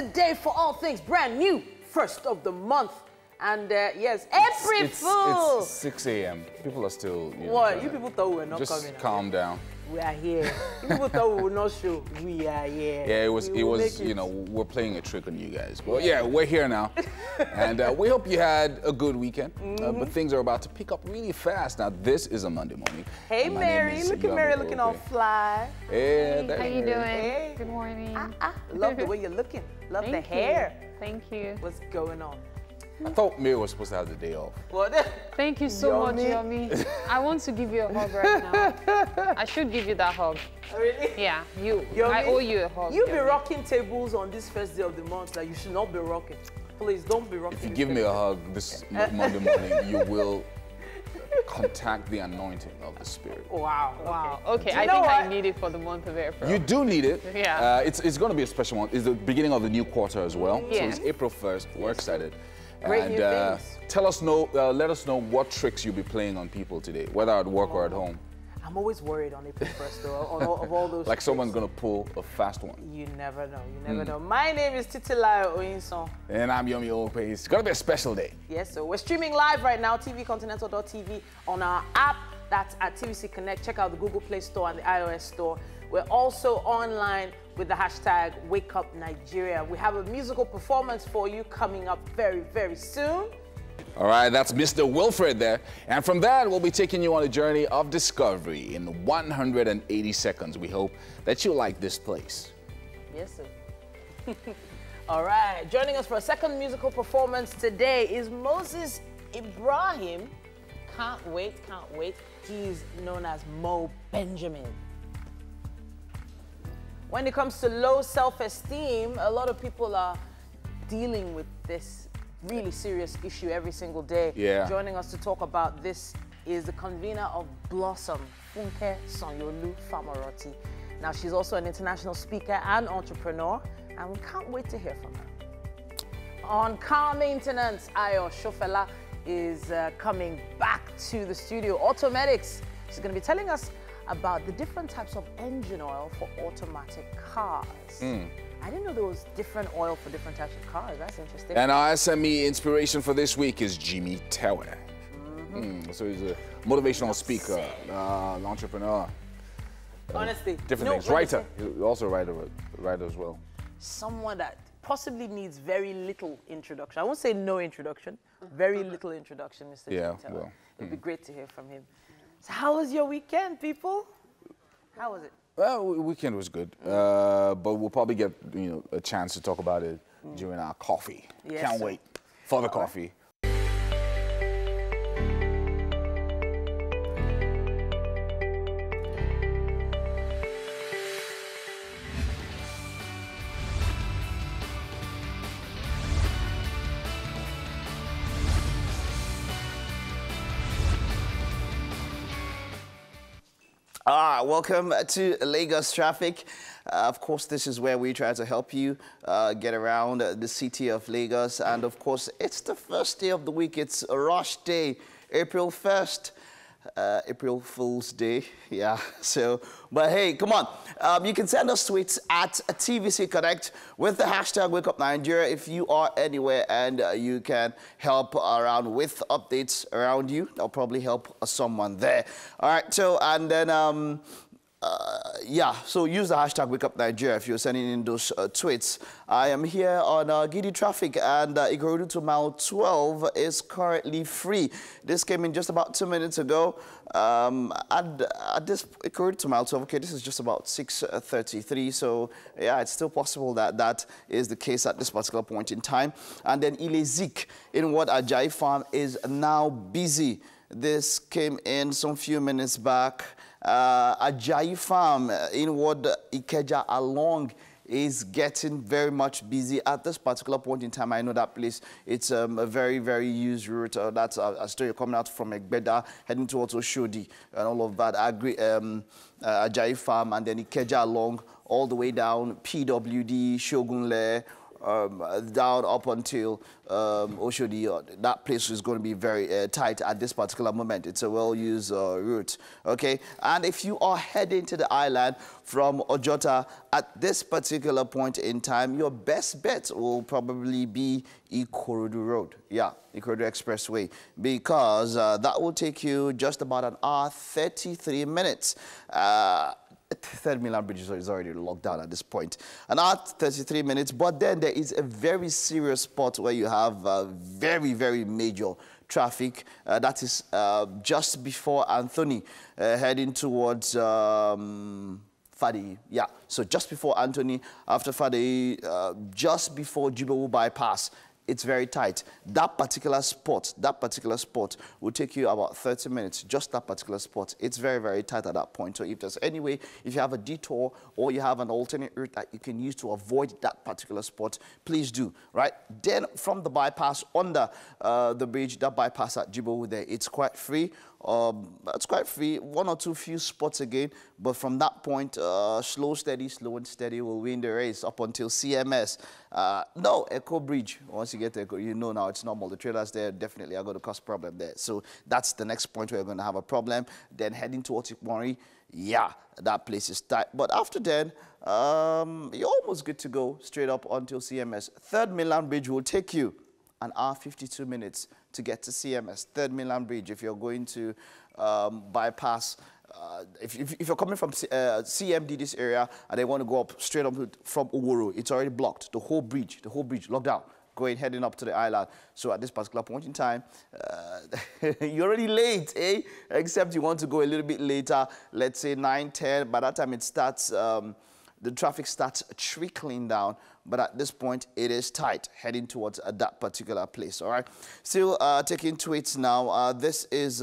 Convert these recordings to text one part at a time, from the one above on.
today for all things brand new, first of the month. And yes, April Fool. It's 6 a.m. People are still. What? You people thought we were not coming. Just calm down. We are here. You people thought we would not show. We are here. Yeah, it was. You know, we're playing a trick on you guys. But yeah, we're here now, and we hope you had a good weekend. But things are about to pick up really fast. Now, this is a Monday morning. Hey, Mary. Look at Mary looking all fly. Hey, how you doing? Hey. Good morning. Love the way you're looking. Love the hair. Thank you. What's going on? I thought Mary was supposed to have the day off. What? Thank you so much, Yomi. I want to give you a hug right now. I should give you that hug. Really? Yeah, you. Yomi, I owe you a hug. You be rocking tables on this first day of the month that you should not be rocking. Please don't be rocking. If you give me a hug this Monday morning, you will contact the anointing of the Spirit. Wow. Wow. Okay, I think I need it for the month of April. You do need it. Yeah. It's going to be a special one. It's the beginning of the new quarter as well. Yeah. So it's April 1st. We're excited. Great new things. Let us know what tricks you'll be playing on people today, whether at work or at home. I'm always worried on April 1st, though, of all those Like tricks. someone's going to pull a fast one. You never know. You never know. My name is Titilayo Oyinson. And I'm Yomi Ope. It's going to be a special day. Yes, so we're streaming live right now, tvcontinental.tv, on our app. That's at TVC Connect. Check out the Google Play Store and the iOS Store. We're also online with the hashtag WakeUpNigeria. We have a musical performance for you coming up very, very soon. All right, that's Mr. Wilfred there. And from that, we'll be taking you on a journey of discovery in 180 seconds. We hope that you like this place. Yes, sir. All right, joining us for a second musical performance today is Moses Ibrahim. Can't wait, can't wait. He's known as Mo Benjamin. When it comes to low self-esteem, a lot of people are dealing with this really serious issue every single day. Yeah. Joining us to talk about this is the convener of Blossom, Funke Sanyolu Famaroti. Now, she's also an international speaker and entrepreneur, and we can't wait to hear from her. On car maintenance, Ayo Shofela is coming back to the studio. Automedics, she's going to be telling us about the different types of engine oil for automatic cars. I didn't know there was different oil for different types of cars. That's interesting. And our SME inspiration for this week is Jimmy Tewe. So he's a motivational speaker, an entrepreneur. Honestly. Different things. Writer. He's also a writer as well. Someone that possibly needs very little introduction. I won't say no introduction, very little introduction, Mr. Yeah, Jimmy Tewe. well. It'd be great to hear from him. So how was your weekend, people? How was it? Well, weekend was good, but we'll probably get a chance to talk about it during our coffee. Yes, Can't sir. wait for the coffee. Welcome to Lagos Traffic. Of course, this is where we try to help you get around the city of Lagos. And of course, it's the first day of the week. It's a rush day, April 1st. April Fool's Day, yeah. So, but hey, come on. You can send us tweets at TVC Connect with the hashtag WakeUpNigeria if you are anywhere and you can help around with updates around you. That'll probably help someone there. All right, so, and then, yeah, so use the hashtag WakeUpNigeria if you're sending in those tweets. I am here on Giddy Traffic, and Ikorodu to mile 12 is currently free. This came in just about 2 minutes ago. At this Ikorodu to mile 12, okay, this is just about 6:33. So yeah, it's still possible that that is the case at this particular point in time. And then Ilezik in Ward Ajayi Farm is now busy. This came in some few minutes back. Ajayi Farm in Ward Ikeja along is getting very much busy at this particular point in time. I know that place, it's a very, very used route. That's a story coming out from Egbeda, heading towards Oshodi and all of that. Ajayi Farm and then Ikeja along all the way down, PWD, Shogunle, down up until Oshodi. That place is going to be very tight at this particular moment. It's a well-used route, okay? And if you are heading to the island from Ojota at this particular point in time, your best bet will probably be Ikorodu Road. Yeah, Ikorodu Expressway, because that will take you just about an hour, 33 minutes. Third Milan Bridge is already locked down at this point. An hour, 33 minutes, but then there is a very serious spot where you have very, very major traffic. That is just before Anthony, heading towards Fadi. Yeah, so just before Anthony, after Fadi, just before Jibowu bypass. It's very tight. That particular spot will take you about 30 minutes, just that particular spot. It's very, very tight at that point. So if there's any way, if you have a detour or you have an alternate route that you can use to avoid that particular spot, please do, right? Then from the bypass under the bridge, that bypass at Jibowu there, it's quite free. It's quite free, one or two few spots again, but from that point, slow and steady will win the race up until CMS. No, Echo Bridge, once you get to Echo, you know now it's normal. The trailers there definitely are going to cause problem there. So that's the next point where you're going to have a problem. Then heading towards Ikmori, yeah, that place is tight. But after then, you're almost good to go straight up until CMS. Third Milan Bridge will take you an hour, 52 minutes to get to CMS, Third Milan Bridge. If you're going to bypass, if you're coming from CMD, this area, and they want to go up straight up from Oworo, it's already blocked. The whole bridge locked down, heading up to the island. So at this particular point in time, you're already late, eh? Except you want to go a little bit later, let's say 9, 10. By that time it starts, the traffic starts trickling down, but at this point, it is tight, heading towards that particular place, all right? Still taking tweets now. This is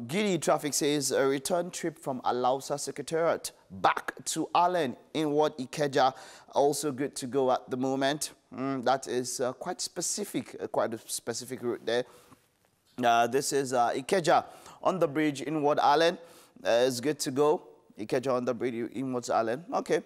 Giddy Traffic says, a return trip from Alausa Secretariat back to Allen inward Ikeja, also good to go at the moment. That is quite specific, quite a specific route there. This is Ikeja on the bridge inward Allen, is good to go. Ikeja on the bridge inwards Allen. Okay.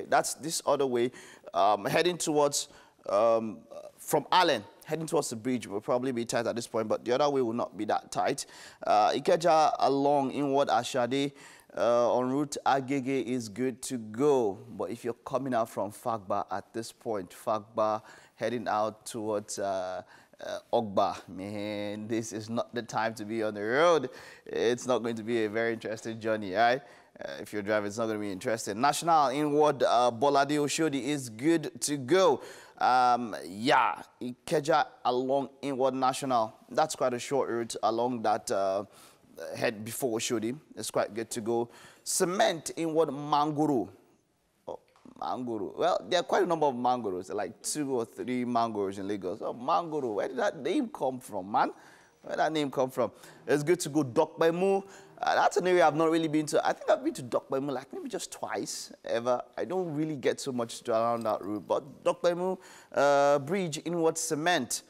That's this other way. Heading towards, from Allen, heading towards the bridge will probably be tight at this point, but the other way will not be that tight. Ikeja along inward Ashade en route Agege is good to go. But if you're coming out from Fagba at this point, Fagba heading out towards Ogba, man, this is not the time to be on the road. It's not going to be a very interesting journey, right? If you're driving, it's not going to be interesting. National inward Bolade Oshodi is good to go. Yeah, Ikeja along inward National. That's quite a short route along that head before Oshodi. It's quite good to go. Cement inward Manguru. Manguru. Well, there are quite a number of mangoros. There are like 2 or 3 mangoros in Lagos. Oh, Manguru. Where did that name come from, man? Where did that name come from? It's good to go. Dokbaimu. That's an area I've not really been to. I think I've been to Dokbaimu like maybe just twice ever. I don't really get so much around that route. But Dokbaimu Bridge inward Cement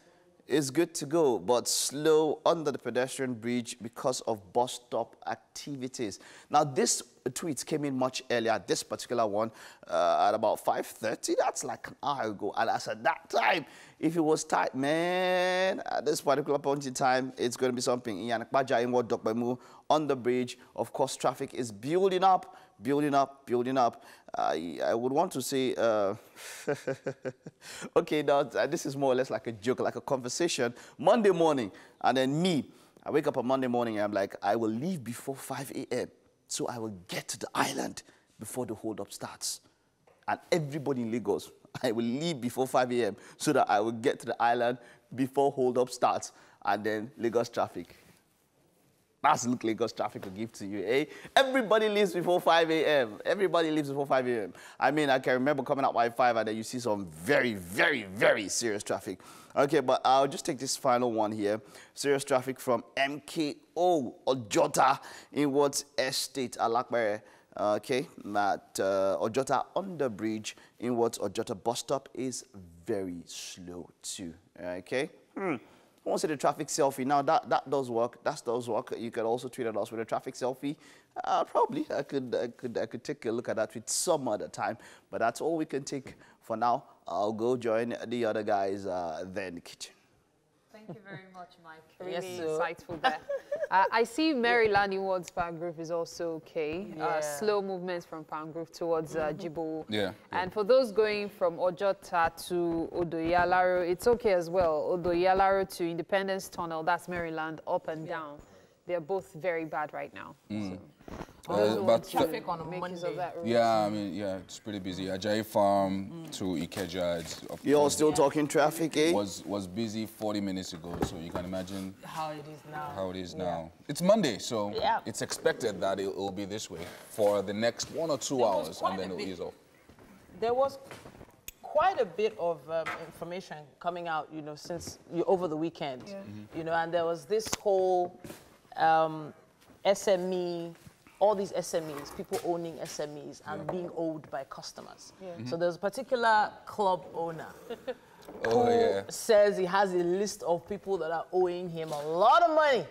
is good to go, but slow under the pedestrian bridge because of bus stop activities. Now, this tweet came in much earlier, this particular one, at about 5:30. That's like an hour ago. And as at that time, if it was tight, man, at this particular point in time, it's going to be something. Iyanakbaja inward Dokbaimu on the bridge. Of course, traffic is building up. I would want to say, okay, now this is more or less like a joke, like a conversation. Monday morning, and then I wake up on Monday morning and I'm like, I will leave before 5 a.m. so I will get to the island before the hold-up starts. And everybody in Lagos, I will leave before 5 a.m. so that I will get to the island before hold-up starts. And then Lagos traffic. That's look Lagos traffic will give to you, eh? Everybody leaves before 5 a.m. Everybody leaves before 5 a.m. I mean, I can remember coming out by 5 and then you see some very, very, very serious traffic. Okay, but I'll just take this final one here. Serious traffic from MKO Ojota inwards Estate Alakbere. Okay, at Ojota under bridge inwards Ojota bus stop is very slow too. Okay. Someone said a traffic selfie. Now that does work. That does work. You could also tweet at us with a traffic selfie. Probably I could take a look at that with some other time. But that's all we can take for now. I'll go join the other guys there in the kitchen. Thank you very much, Mike. Really Yes, insightful there. I see Maryland towards Palm Grove is also okay. Yeah. Slow movements from Palm Grove towards Jibo. Yeah. And for those going from Ojota to Odoyalaro, it's okay as well. Odoyalaro to Independence Tunnel, that's Maryland, up and down. They're both very bad right now. So but traffic on a make use Monday. of that route. yeah, I mean, yeah, it's pretty busy. Ajayi Farm to Ikeja, You all still talking traffic, eh? was busy 40 minutes ago, so you can imagine How it is now. how it is now. It's Monday, so Yeah. it's expected that it will be this way for the next 1 or 2 There was hours, quite and then a it'll bit- ease off. There was quite a bit of information coming out, since over the weekend, and there was this whole SME, all these SMEs, people owning SMEs and being owed by customers. So there's a particular club owner who says he has a list of people that are owing him a lot of money.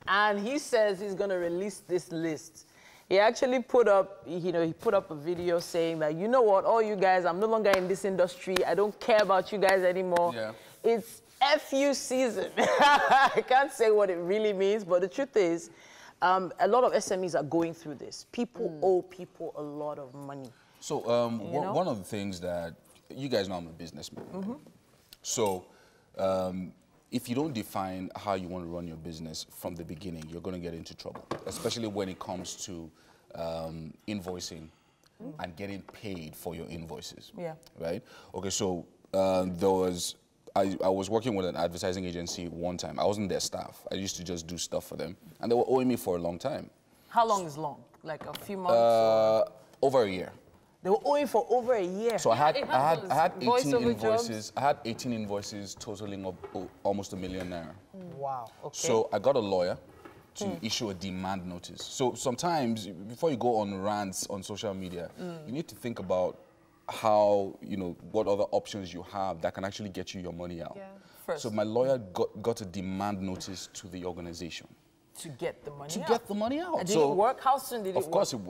And he says he's going to release this list. He actually put up, he put up a video saying that, you know what, all you guys, I'm no longer in this industry. I don't care about you guys anymore. Yeah. It's FU season. I can't say what it really means, but the truth is, a lot of SMEs are going through this. People owe people a lot of money. So one of the things that, you guys know I'm a businessman. Right? So if you don't define how you want to run your business from the beginning, you're going to get into trouble, especially when it comes to invoicing and getting paid for your invoices. Yeah. Right? Okay, so I was working with an advertising agency one time. I wasn't their staff. I used to just do stuff for them. And they were owing me for a long time. How long is long? Like a few months? Or? Over a year. They were owing for over a year. So I had 18 Voiceover invoices. I had 18 invoices totaling up almost ₦1 million. Wow. Okay. So I got a lawyer to issue a demand notice. So sometimes before you go on rants on social media, you need to think about how, what other options you have that can actually get you your money out. Yeah. First. So my lawyer got a demand notice to the organization. To get the money To out. get the money out. And did it work? How soon did it work?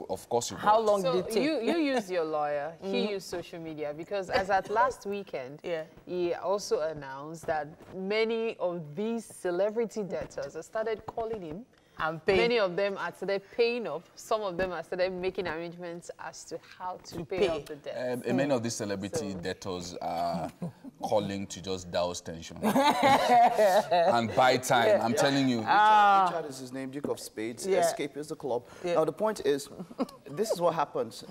Of course it How worked. long So did it take? you used your lawyer, he used social media, because as at last weekend, he also announced that many of these celebrity debtors have started calling him. And paying. Many of them are started paying up. Some of them are started making arrangements as to how to pay off the debt. And many of these celebrity debtors are calling to just douse tension and buy time. I'm telling you. Richard is his name, Duke of Spades. Yeah. Escape is the club. Now the point is, this is what happens.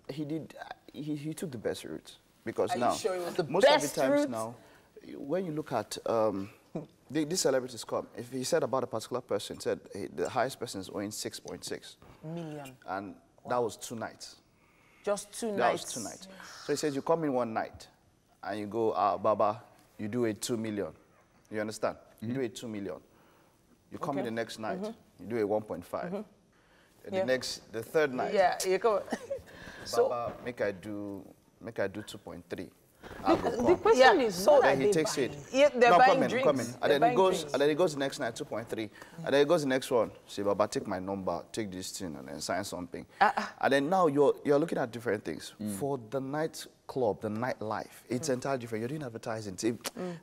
He took the best route because Are you now sure it was the most best of the times route? now, when you look at these celebrities come. If he said about a particular person, said hey, the highest person is owing 6.6 million. and that was 2 nights. Just two That nights. was 2 nights. So he says you come in one night and you go, Baba, you do a 2 million. You understand? You do a 2 million. You come in the next night, you do a 1.5. The third night, Yeah, you come. Baba, make I do 2.3. I'll go The come. question is, so what Then are he they takes buying? it. Yeah, they're No, buying come in, drinks. come in. They're And then buying he goes, drinks. and then he goes the next night, 2.3. And then he goes the next one. Say, Baba, take my number, take this thing, and then sign something. And then now you're looking at different things. For the night club, the nightlife, it's entirely different. You're doing advertising. See,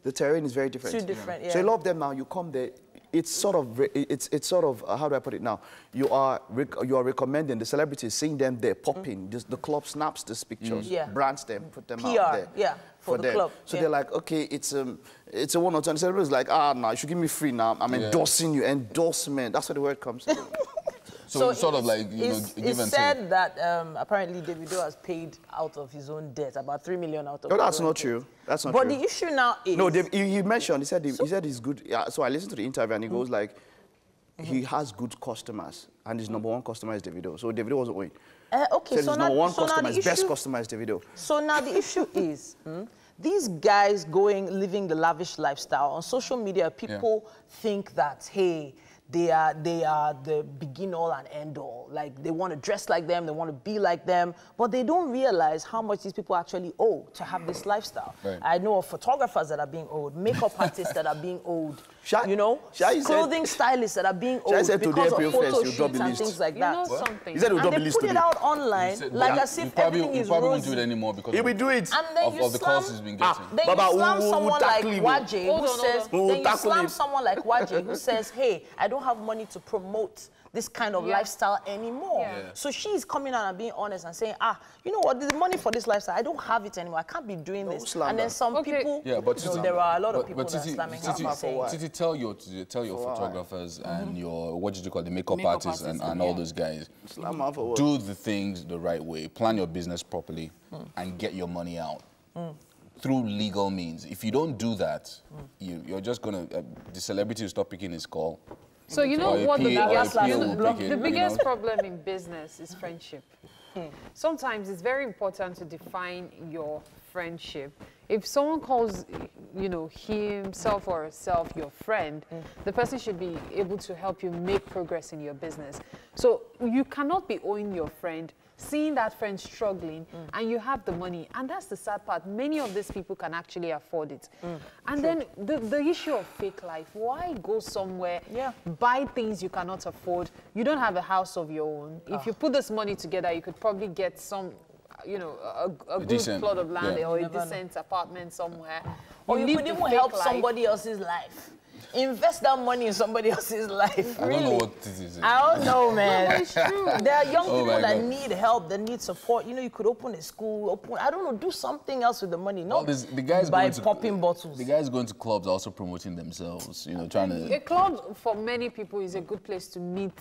the terrain is very different. Too different, So a yeah. lot of them now, you come there. It's sort of how do I put it now? You are recommending the celebrities, seeing them there popping. The club snaps these pictures, Yeah. brands them, put them PR, out there. yeah, for the them. club, So yeah. they're like, okay, it's a 1 or 2. And the celebrities like, no, you should give me free now. I'm endorsing you. Endorsement. That's where the word comes from. So it's sort of like, it's give and said take. that apparently Davido has paid out of his own debt about 3 million out of. No, his that's own not debt. true. That's not But true. the issue now is No, he mentioned, he said he's good. Yeah, so I listened to the interview and he goes like, he has good customers and his number 1 customer is Davido. So Davido wasn't winning. okay. Said So his now, number 1 so now customer, the his best issue- customer is Davido. So now the issue is these guys living the lavish lifestyle on social media. People think that hey, they are the begin all and end all. Like they want to dress like them, they want to be like them, but they don't realize how much these people actually owe to have this lifestyle. Right. I know of photographers that are being owed, makeup artists that are being owed, you know, clothing stylists that are being owed because of photo shoots and things like that. You know something. He said and they put it out online like as if everything is rosy. You probably won't do it anymore because he will do it. Of the calls he's been getting. Then you slam someone like Waje who says, then you slam someone like Waje who says, hey, I don't have money to promote this kind of lifestyle anymore. Yeah. So she's coming out and being honest and saying, you know what, the money for this lifestyle, I don't have it anymore. I can't be doing this. And then some people, there are a lot of people that are slamming her. Titi, tell your photographers and your, what did you call the makeup artists and all those guys, do the things the right way. Plan your business properly and get your money out. Through legal means. If you don't do that, you're just going to, the celebrity will stop picking his call. So you know what the biggest problem in business is friendship. Sometimes it's very important to define your friendship. If someone calls, you know, himself or herself your friend, the person should be able to help you make progress in your business. So you cannot be owing your friend, seeing that friend struggling, and you have the money. And that's the sad part. Many of these people can actually afford it. And then the issue of fake life. Why go somewhere, buy things you cannot afford? You don't have a house of your own. If you put this money together, you could probably get some, you know, a good plot of land or a decent apartment somewhere. Or you could even help somebody else's life. Invest that money in somebody else's life. I don't know what this is. I don't know, man. It's true. There are young people that need help, that need support. You know, you could open a school, I don't know, do something else with the money. Not the guys by popping bottles. The guys going to clubs are also promoting themselves, you know, trying to... A club, for many people, is a good place to meet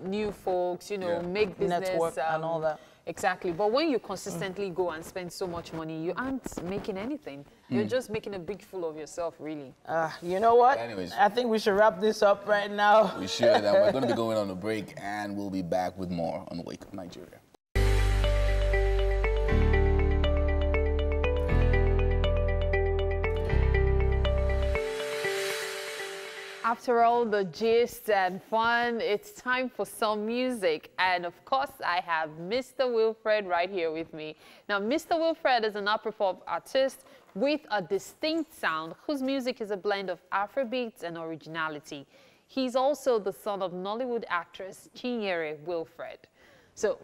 new folks, you know, make business. Network and all that. Exactly. But when you consistently go and spend so much money, you aren't making anything. You're just making a big fool of yourself, really. You know what? Anyways, I think we should wrap this up right now. We should. And we're going to be going on a break, and we'll be back with more on Wake Up Nigeria. After all the gist and fun, it's time for some music. And of course, I have Mr. Wilfred right here with me. Now, Mr. Wilfred is an Afropop artist with a distinct sound whose music is a blend of Afrobeats and originality. He's also the son of Nollywood actress Chinyere Wilfred. So,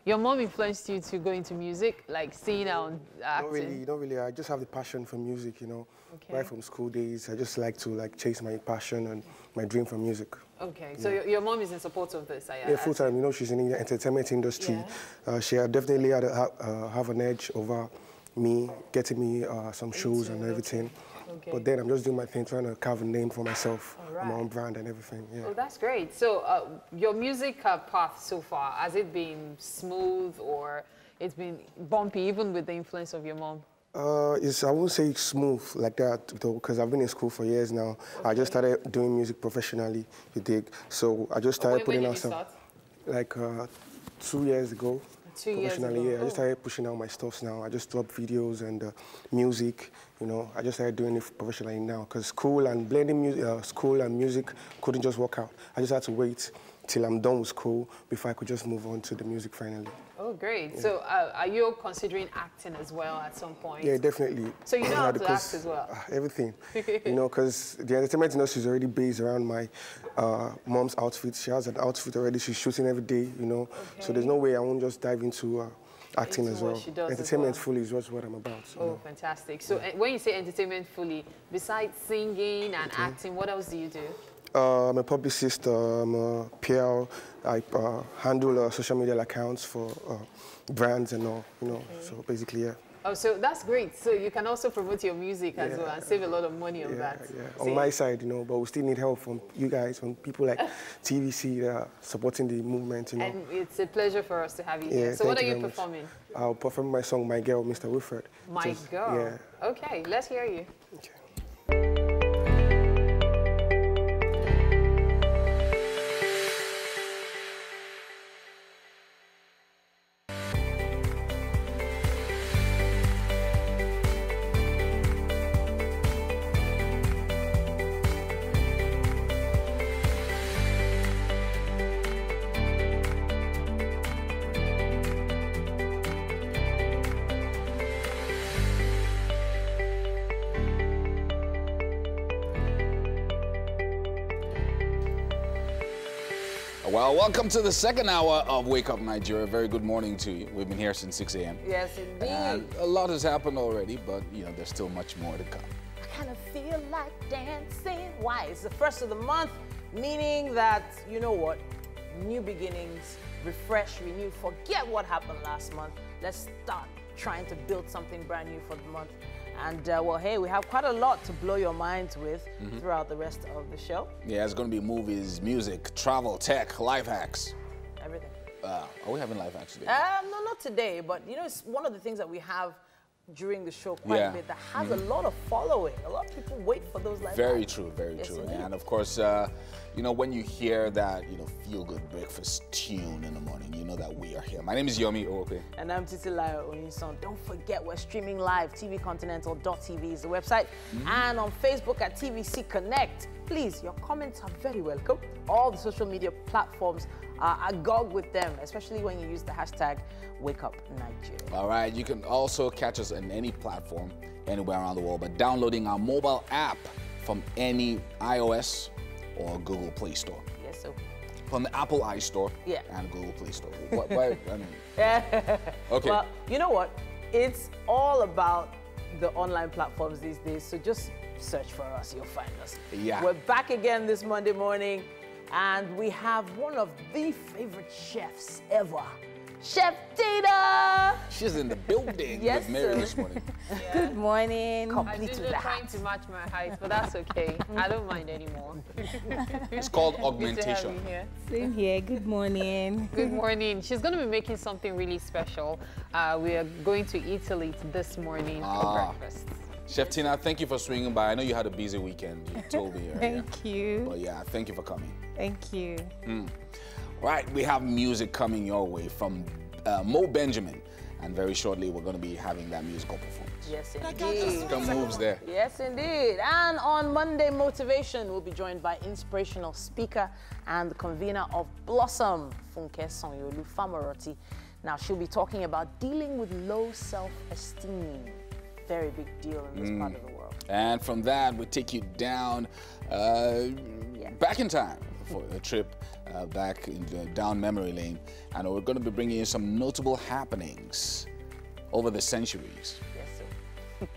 your mom influenced you to go into music, like singing and acting? Not really. I just have the passion for music, you know. Right from school days, I just like to chase my passion and my dream for music. Okay, so your mom is in support of this? Yeah, full time. You know, she's in the entertainment industry. Yeah. She definitely had have an edge over me, getting me some shows and everything. Okay. But then I'm just doing my thing, trying to carve a name for myself, my own brand and everything. Yeah. Oh, that's great. So your music path so far, has it been smooth or it's been bumpy, even with the influence of your mom? I won't say smooth like that, though, because I've been in school for years now. Okay. I just started doing music professionally, you dig. So I just started putting out some, like 2 years ago. 2 years ago? Yeah. I just started pushing out my stuff now. I just drop videos and music, you know. I just started doing it professionally now, because school and blending music, school and music couldn't just work out. I just had to wait till I'm done with school before I could just move on to the music finally. Oh, great. Yeah. So are you considering acting as well at some point? Yeah, definitely. So you know how to act as well? Everything. You know, because the entertainment industry is already based around my mom's outfit. She has an outfit already. She's shooting every day, you know. Okay. So there's no way I won't just dive into acting as well. Entertainment fully is what I'm about. Oh, fantastic. So when you say entertainment fully, besides singing and acting, what else do you do? I'm a publicist, I'm a PR. I handle social media accounts for brands and all, you know, so basically, yeah. Oh, so that's great. So you can also promote your music as well and save a lot of money on that. Yeah, on my side, you know, but we still need help from you guys, from people like TVC that are supporting the movement, you know. And it's a pleasure for us to have you here. So what are you performing? I'll perform my song, My Girl, Mr. Wilfred. My Girl? Yeah. Okay, let's hear you. Okay. Well, welcome to the second hour of Wake Up Nigeria. Very good morning to you. We've been here since 6 a.m. Yes, indeed. And a lot has happened already, but, you know, there's still much more to come. I kind of feel like dancing. Why? It's the first of the month, meaning that, you know what? New beginnings, refresh, renew, forget what happened last month. Let's start trying to build something brand new for the month. And, well, hey, we have quite a lot to blow your minds with throughout the rest of the show. Yeah, it's going to be movies, music, travel, tech, life hacks. Everything. Are we having life hacks today? No, not today, but, you know, it's one of the things that we have during the show quite a bit that has a lot of following. A lot of people wait for those live Very hacks. true, very true. Indeed. And of course, you know, when you hear that, you know, feel-good breakfast tune in the morning, you know that we are here. My name is Yomi Ope. And I'm Titilayo Onyison. Don't forget, we're streaming live. tvcontinental.tv is the website. And on Facebook at TVC Connect. Please, your comments are very welcome. All the social media platforms are agog with them, especially when you use the hashtag WakeUpNigeria. All right, you can also catch us on any platform, anywhere around the world, by downloading our mobile app from any iOS or Google Play Store. Yes, sir. From the Apple iStore and Google Play Store. Why, I mean, okay. Well, you know what? It's all about the online platforms these days, so just search for us, you'll find us. Yeah. We're back again this Monday morning, and we have one of the favorite chefs ever, Chef Tina! She's in the building Yes, with Mary sir. this morning. Good morning. I Complete was with just the trying hat. to match my height, but that's okay. I don't mind anymore. It's called Good to have augmentation. you here. Same here. Good morning. Good morning. She's going to be making something really special. We are going to Italy this morning for breakfast. Chef Tina, thank you for swinging by. I know you had a busy weekend. You told me earlier. Thank you. But yeah, thank you for coming. Thank you. Right, we have music coming your way from Mo Benjamin. And very shortly, we're going to be having that musical performance. Yes, indeed. Some moves there. Yes, indeed. And on Monday Motivation, we'll be joined by inspirational speaker and the convener of Blossom, Funke Sanyolu Famoroti. Now, she'll be talking about dealing with low self-esteem. Very big deal in this part of the world. And from that, we take you down, back in time for a trip back down memory lane. And we're going to be bringing you some notable happenings over the centuries. Yes, sir.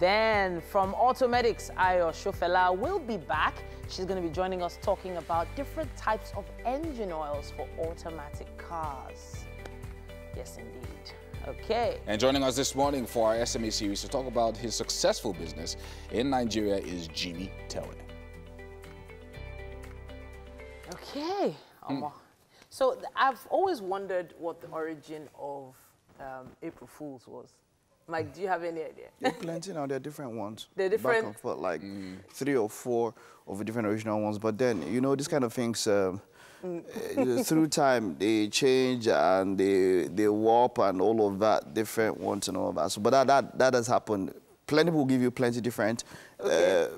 Then from Automedics, Ayo Shofela will be back. She's going to be joining us talking about different types of engine oils for automatic cars. Yes, indeed. Okay. And joining us this morning for our SMA series to talk about his successful business in Nigeria is Jimmy Tewe. Okay. So I've always wondered what the origin of April Fool's was. Mike, do you have any idea? There are plenty now. There are different ones. They're different? Back and forth, like 3 or 4 of the different original ones. But then, you know, these kind of things, through time, they change and they warp and all of that, different ones and all of that. So, but that has happened. Plenty will give you plenty different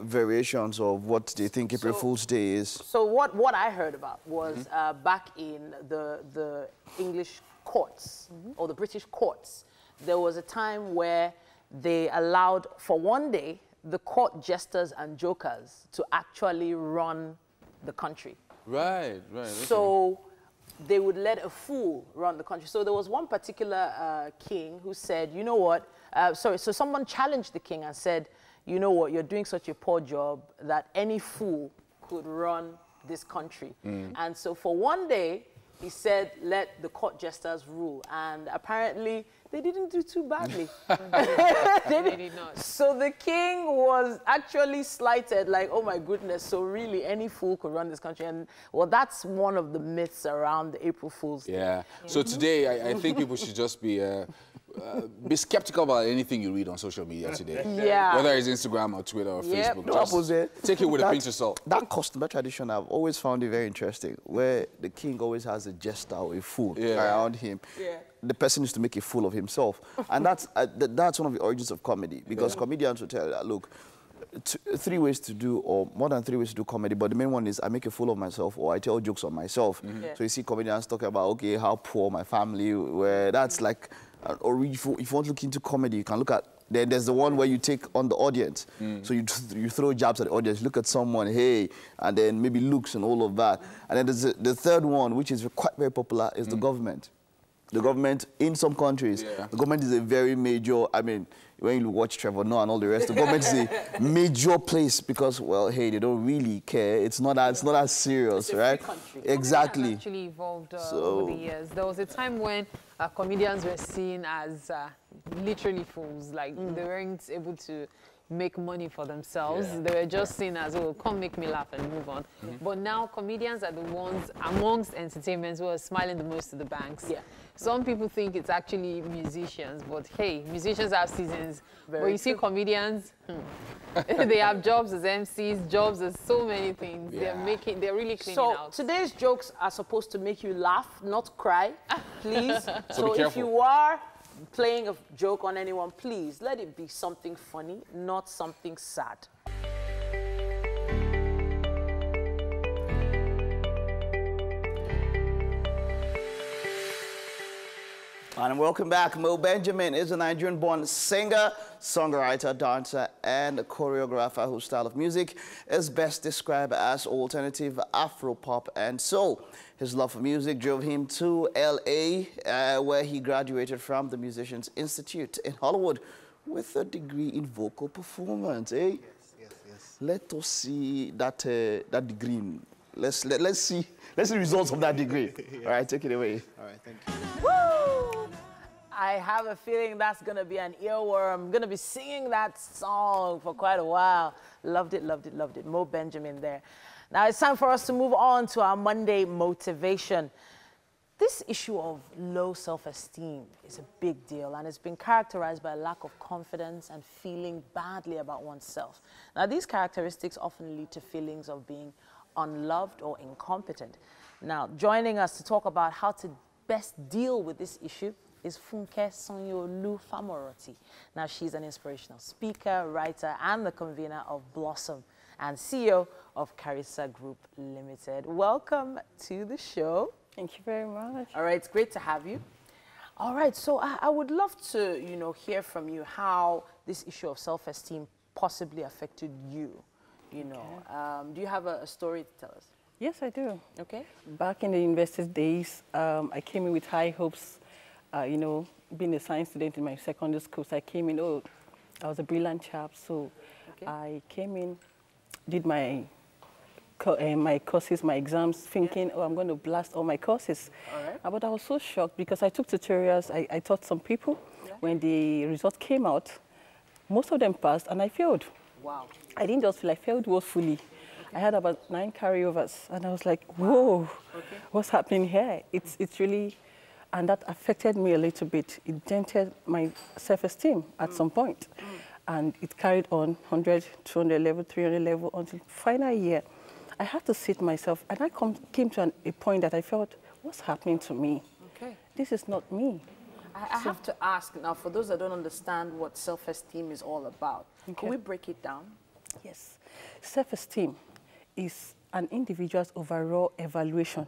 variations of what they think April Fool's Day is. So what I heard about was back in the English courts or the British courts, there was a time where they allowed for one day the court jesters and jokers to actually run the country. Right. So they would let a fool run the country. So there was one particular king who said, you know what, so someone challenged the king and said, you know what, you're doing such a poor job that any fool could run this country. And so for one day, he said, let the court jesters rule. And apparently, they didn't do too badly. They did not. So the king was actually slighted, like, oh my goodness, so really any fool could run this country. And well, that's one of the myths around the April Fool's Day. Yeah. So today, I think people should just be skeptical about anything you read on social media today. Yeah. Whether it's Instagram or Twitter or Facebook. Just take it with a pinch of salt. That customer tradition, I've always found it very interesting, where the king always has a jester or a fool around him. Yeah. The person is to make a fool of himself. And that's one of the origins of comedy, because comedians will tell you that, look, 3 ways to do, or more than 3 ways to do comedy, but the main one is I make a fool of myself or I tell jokes on myself. So you see comedians talking about, okay, how poor my family were. That's like, or if you want to look into comedy, you can look at Then there's the one where you take on the audience. So you throw jabs at the audience, look at someone, hey, and then maybe looks and all of that. And then there's the third one, which is quite very popular, is the government. The government, in some countries, the government is a very major, I mean, when you watch Trevor Noah and all the rest, the government is a major place because, well, hey, they don't really care. It's not as serious, right? Exactly. It's actually evolved over the years. There was a time when comedians were seen as literally fools, like they weren't able to make money for themselves. They were just seen as, oh, come make me laugh and move on. But now comedians are the ones amongst entertainment who are smiling the most to the banks. Some people think it's actually musicians, but hey, musicians have seasons. But you see comedians, they have jobs as MCs, jobs as so many things. They're really cleaning out. So today's jokes are supposed to make you laugh, not cry, please. So be if you are playing a joke on anyone, please let it be something funny, not something sad. And welcome back. Mo Benjamin is a Nigerian-born singer, songwriter, dancer, and choreographer whose style of music is best described as alternative Afro-pop and soul. His love for music drove him to L.A., where he graduated from the Musicians Institute in Hollywood with a degree in vocal performance. Eh? Yes. Let us see that degree. Let's see the results of that degree. All right, take it away. All right, thank you. Woo! I have a feeling that's going to be an earworm. I'm going to be singing that song for quite a while. Loved it, loved it, loved it. Mo Benjamin there. Now it's time for us to move on to our Monday motivation. This issue of low self-esteem is a big deal, and it's been characterized by a lack of confidence and feeling badly about oneself. Now, these characteristics often lead to feelings of being unloved or incompetent. Now, joining us to talk about how to best deal with this issue is Funke Sanyolu Famoroti. Now, she's an inspirational speaker, writer, and the convener of Blossom and CEO of Carissa Group Limited. Welcome to the show. Thank you very much. All right, it's great to have you. All right, so I would love to, hear from you how this issue of self-esteem possibly affected you. Do you have a story to tell us? Yes, I do. Okay. Back in the university days, I came in with high hopes, being a science student in my secondary school. So I came in, I was a brilliant chap. So I came in, did my courses, my exams, thinking, I'm going to blast all my courses. All right. But I was so shocked because I took tutorials. I taught some people. When the result came out, most of them passed and I failed. Wow. I didn't just feel I failed woefully. I had about 9 carryovers, and I was like, whoa, what's happening here? It's really, and that affected me a little bit. It dented my self-esteem at some point. And it carried on 100, 200 level, 300 level until final year. I had to sit myself, and I came to a point that I felt, what's happening to me? Okay. This is not me. I have to ask now, for those that don't understand what self-esteem is all about, can we break it down? Yes. Self-esteem is an individual's overall evaluation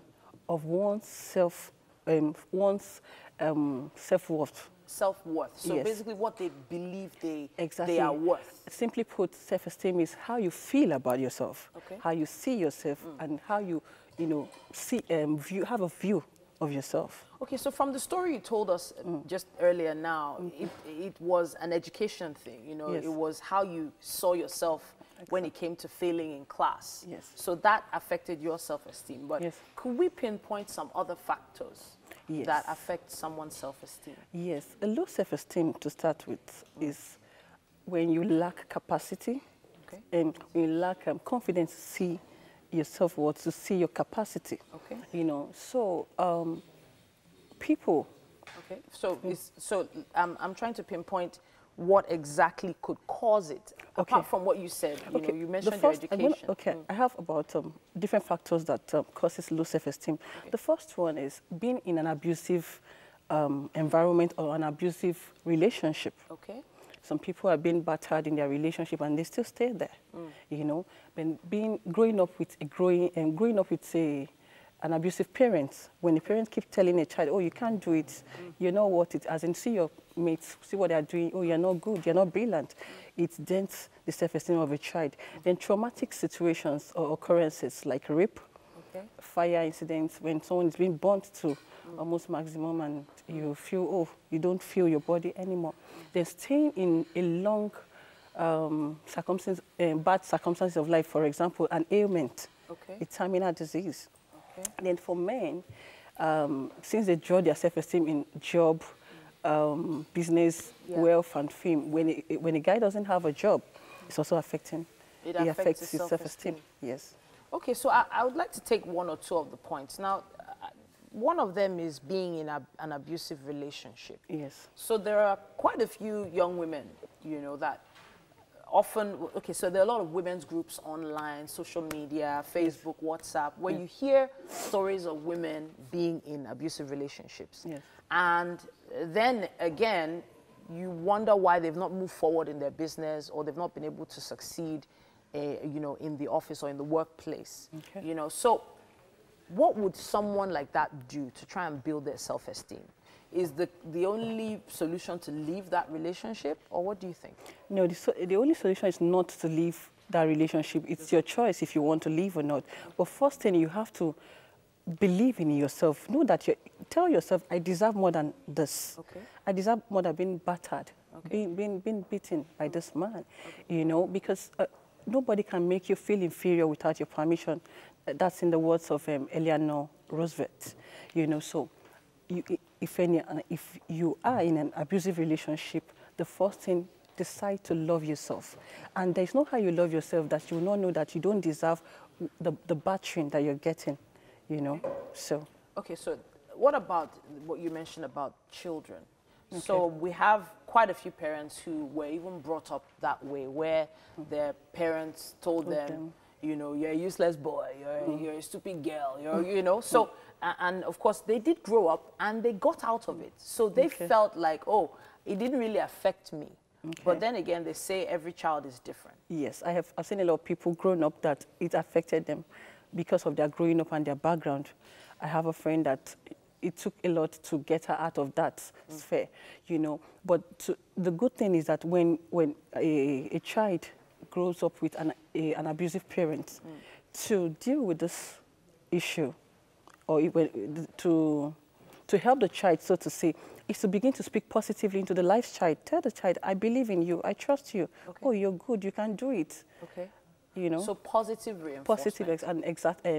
of one's self-worth. Self-worth. So Yes. basically what they believe they Exactly. are worth. Simply put, self-esteem is how you feel about yourself, how you see yourself, and how you, see, have a view of yourself. Okay, so from the story you told us just earlier now, it was an education thing, Yes. it was how you saw yourself when it came to failing in class. Yes. So that affected your self-esteem. But Yes. could we pinpoint some other factors Yes. that affect someone's self-esteem? Yes, a low self-esteem to start with is when you lack capacity and when you lack confidence to see your self-worth, to see your capacity. Okay. So people. Okay. So I'm trying to pinpoint what exactly could cause it, apart from what you said. You mentioned your education. I have about different factors that causes low self-esteem. Okay. The first one is being in an abusive environment or an abusive relationship. Okay. Some people have been battered in their relationship and they still stay there. Growing up with a an abusive parent, when the parent keeps telling a child, oh, you can't do it, you know what it, as in see your mates, see what they are doing, oh, you're not good, you're not brilliant, it dents the self-esteem of a child. Then traumatic situations or occurrences like rape, fire incidents, when someone is being burnt to almost maximum and you feel, oh, you don't feel your body anymore. Then staying in a long bad circumstances of life, for example, an ailment, a terminal disease. And then for men, since they draw their self-esteem in job, business, wealth, and fame, when a guy doesn't have a job, it's also affecting. It affects his self-esteem. Yes. Okay, so I would like to take one or two of the points. Now, one of them is being in an abusive relationship. Yes. So there are quite a few young women, you know, that often, okay, so there are a lot of women's groups online, social media, Facebook, WhatsApp, where you hear stories of women being in abusive relationships. Yes. And then again, you wonder why they've not moved forward in their business or they've not been able to succeed, you know, in the office or in the workplace. You know, so what would someone like that do to try and build their self-esteem? Is the only solution to leave that relationship, or what do you think? No, the only solution is not to leave that relationship. It's your choice if you want to leave or not. But first thing, you have to believe in yourself. Know that tell yourself, I deserve more than this. I deserve more than being battered, being beaten by this man. You know, because nobody can make you feel inferior without your permission. That's in the words of Eleanor Roosevelt. You know, so if you are in an abusive relationship, the first thing, decide to love yourself. And there's no how you love yourself that you will not know that you don't deserve the battering that you're getting, you know, so. Okay, so what about what you mentioned about children? So we have quite a few parents who were even brought up that way, where their parents told them, you know, you're a useless boy, you're a stupid girl, you know, so. And of course, they did grow up and they got out of it. So they felt like, oh, it didn't really affect me. But then again, they say every child is different. Yes, I've seen a lot of people growing up that it affected them because of their growing up and their background. I have a friend that it took a lot to get her out of that sphere, you know. But the good thing is that when a child grows up with an abusive parent, to deal with this issue, or to help the child, so to say, is to begin to speak positively into the life's child. Tell the child, I believe in you, I trust you. Oh, you're good, you can do it. You know? So positive reinforcement. Positive and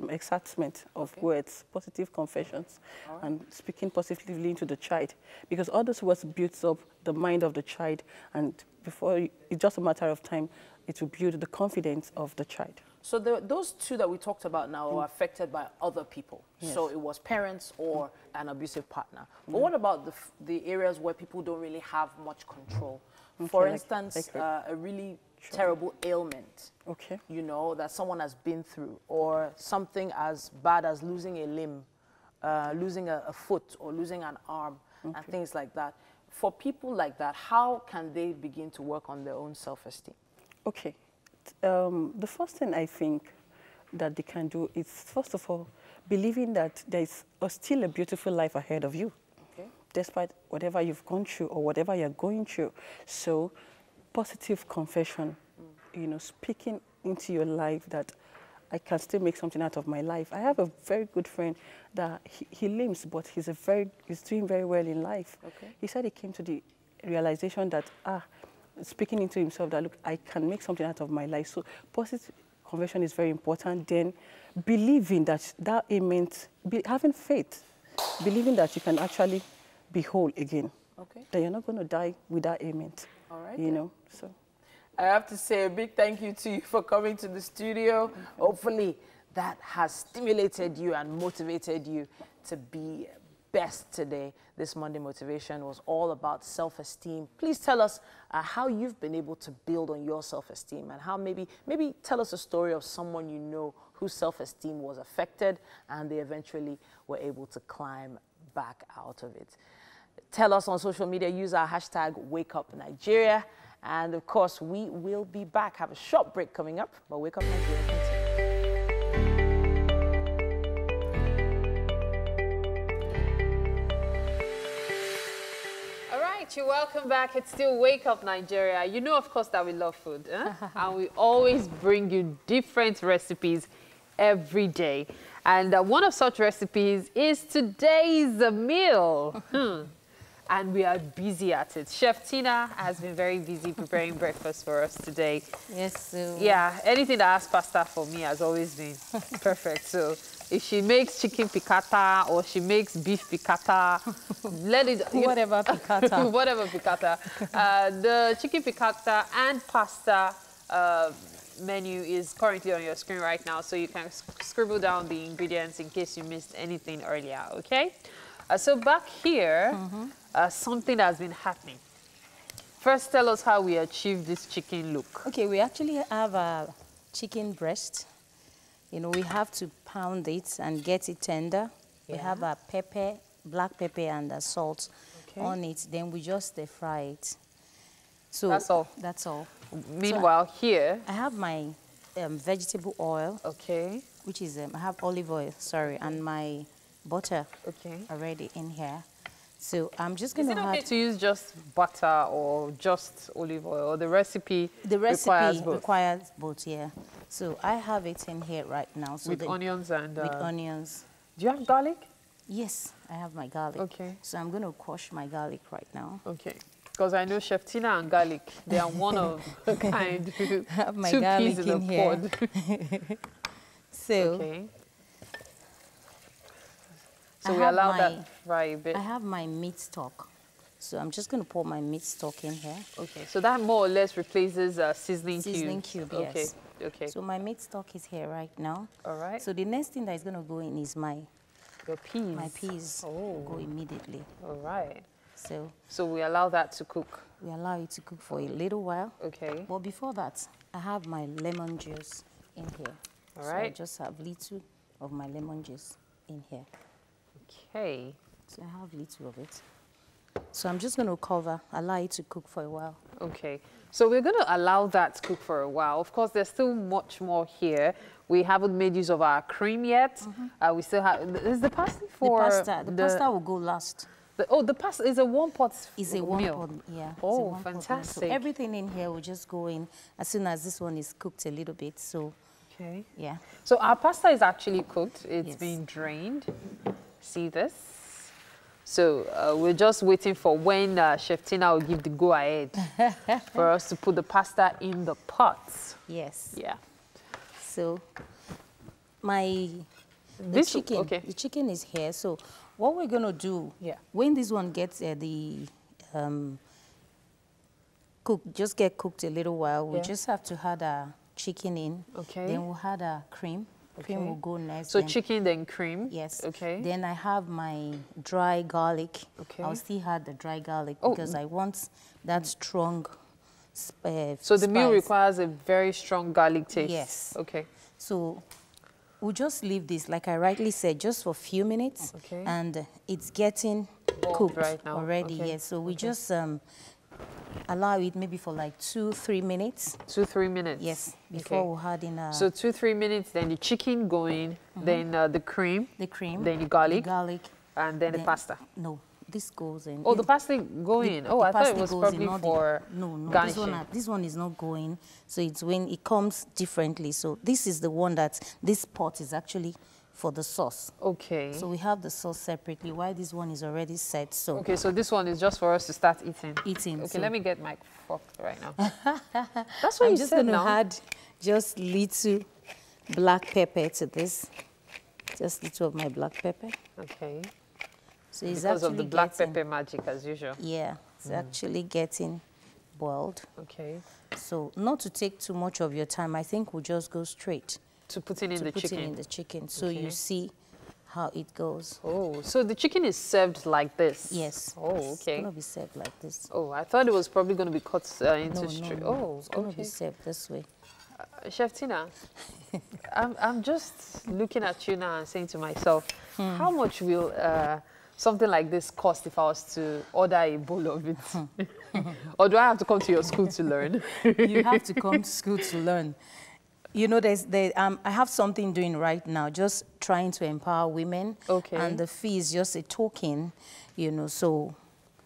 exactment of words, positive confessions, and speaking positively into the child. Because all those words builds up the mind of the child, and it's just a matter of time, it will build the confidence of the child. So those two that we talked about now are affected by other people. So it was parents or an abusive partner. But what about the areas where people don't really have much control? For instance, a really terrible ailment, you know, that someone has been through, or something as bad as losing a limb, losing a foot, or losing an arm, and things like that. For people like that, how can they begin to work on their own self-esteem? Okay. The first thing I think that they can do is, first of all, believing that there is still a beautiful life ahead of you, despite whatever you've gone through or whatever you're going through. So, positive confession, you know, speaking into your life that I can still make something out of my life. I have a very good friend that he limps, but he's doing very well in life. He said he came to the realization that, speaking into himself that, look, I can make something out of my life. So positive confession is very important. Then believing that ailment, having faith, believing that you can actually be whole again. That you're not going to die with that ailment. All right. You know, so. I have to say a big thank you to you for coming to the studio. Hopefully that has stimulated you and motivated you to be best today. This Monday Motivation was all about self-esteem. Please tell us how you've been able to build on your self-esteem, and how maybe tell us a story of someone you know whose self-esteem was affected and they eventually were able to climb back out of it. Tell us on social media, use our hashtag WakeUpNigeria. And of course, we will be back. Have a short break coming up, but Wake Up Nigeria continues. right, you're welcome back. It's still Wake Up Nigeria. You know, of course, that we love food. And we always bring you different recipes every day. And one of such recipes is today's meal. And we are busy at it. Chef Tina has been very busy preparing breakfast for us today. Yes, so. Yeah, anything that has pasta for me has always been perfect. So if she makes chicken piccata or she makes beef piccata, let it... Whatever piccata. Whatever piccata. The chicken piccata and pasta menu is currently on your screen right now, so you can scribble down the ingredients in case you missed anything earlier, okay? So back here, something has been happening. First, tell us how we achieved this chicken look. Okay, we actually have a chicken breast. You know, we have to pound it and get it tender. Yeah. We have a pepper, black pepper and a salt on it. Then we just fry it. So that's all? That's all. Meanwhile, so here... I have my vegetable oil. Okay. Which is, I have olive oil, sorry, and my butter already in here. So I'm just going to add... Is it okay to use just butter or just olive oil? Or the recipe requires both? Requires both, yeah. So I have it in here right now. So with onions and... with onions. Do you have garlic? Yes, I have my garlic. Okay. So I'm going to crush my garlic right now. Okay. Because I know Chef Tina and garlic, they are one of a kind. I have my Two garlic peas in a here. pod. So... Okay. So we allow that fry a bit. I have my meat stock. So I'm just going to pour my meat stock in here. Okay, so that more or less replaces seasoning cube. Seasoning cube, yes. Okay, okay. So my meat stock is here right now. All right. So the next thing that is going to go in is your peas. My peas go immediately. All right. So we allow that to cook. We allow it to cook for a little while. Okay. But before that, I have my lemon juice in here. All so right. I just have little of my lemon juice in here. Okay. So I have little of it. So I'm just going to allow it to cook for a while. Okay. So we're going to allow that to cook for a while. Of course, there's still much more here. We haven't made use of our cream yet. We still have... Is the pasta for... The pasta will go last. The pasta is a one-pot meal? It's a one-pot, yeah. Oh, fantastic. So everything in here will just go in as soon as this one is cooked a little bit. So, okay. Yeah. So our pasta is actually cooked. It's been drained. See this? So we're just waiting for when Chef Tina will give the go-ahead for us to put the pasta in the pots. Yes. Yeah. So the chicken is here. So what we're going to do, when this one gets just get cooked a little while, we just have to add a chicken in. Okay. Then we'll add a cream. Cream will go next. So chicken, then cream? Yes. Okay. Then I have my dry garlic. Okay. I'll still add the dry garlic because I want that strong So the meal requires a very strong garlic taste? Yes. Okay. So we'll just leave this, like I rightly said, just for a few minutes. Okay. And it's getting cooked right now. already, yes. So we just allow it maybe for like 2-3 minutes. 2-3 minutes? Yes, before we'll add in... So 2-3 minutes, then the chicken going, then the cream. The cream. Then the garlic. The garlic. And then the pasta. No, this goes in. Oh, the pasta go in. Oh, I thought it was probably for garnishing. This one is not going. So it's when it comes differently. So this is the one this pot is actually for the sauce. Okay. So we have the sauce separately, while this one is already set. So okay, so this one is just for us to start eating. Okay, so let me get my fork right now. That's what I'm you just said going to now. add just little black pepper to this. Just little of my black pepper. Okay. So it's because of the black getting, pepper magic as usual. Yeah, it's actually getting boiled. Okay. So not to take too much of your time, I think we'll just go straight to putting in the chicken. Putting in the chicken, so you see how it goes. Oh, so the chicken is served like this? Yes. Oh, okay. It's going to be served like this. Oh, I thought it was probably going to be cut into straight. No. Oh, it's going to be served this way. Chef Tina, I'm just looking at you now and saying to myself, how much will something like this cost if I was to order a bowl of it? Or do I have to come to your school to learn? You have to come to school to learn. You know, I have something doing right now, just trying to empower women. Okay. And the fee is just a token, you know, so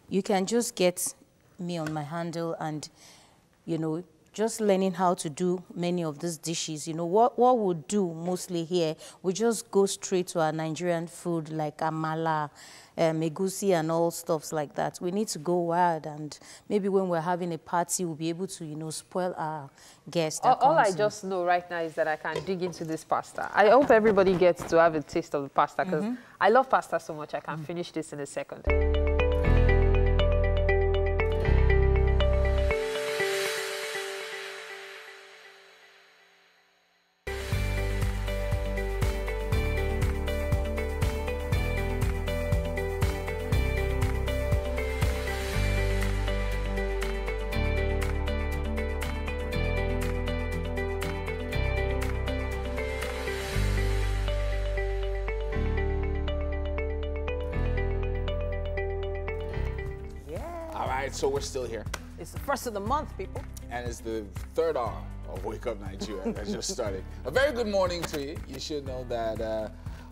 you can just get me on my handle and, you know, just learning how to do many of these dishes. You know, what we'll do mostly here, we just go straight to our Nigerian food like amala, egusi and all stuffs like that. We need to go wild, and maybe when we're having a party, we'll be able to, you know, spoil our guests. All I just know right now is that I can dig into this pasta. I hope everybody gets to have a taste of the pasta, because I love pasta so much I can finish this in a second. So we're still here. It's the first of the month, people. And it's the third hour of Wake Up Nigeria that just started. A very good morning to you. You should know that,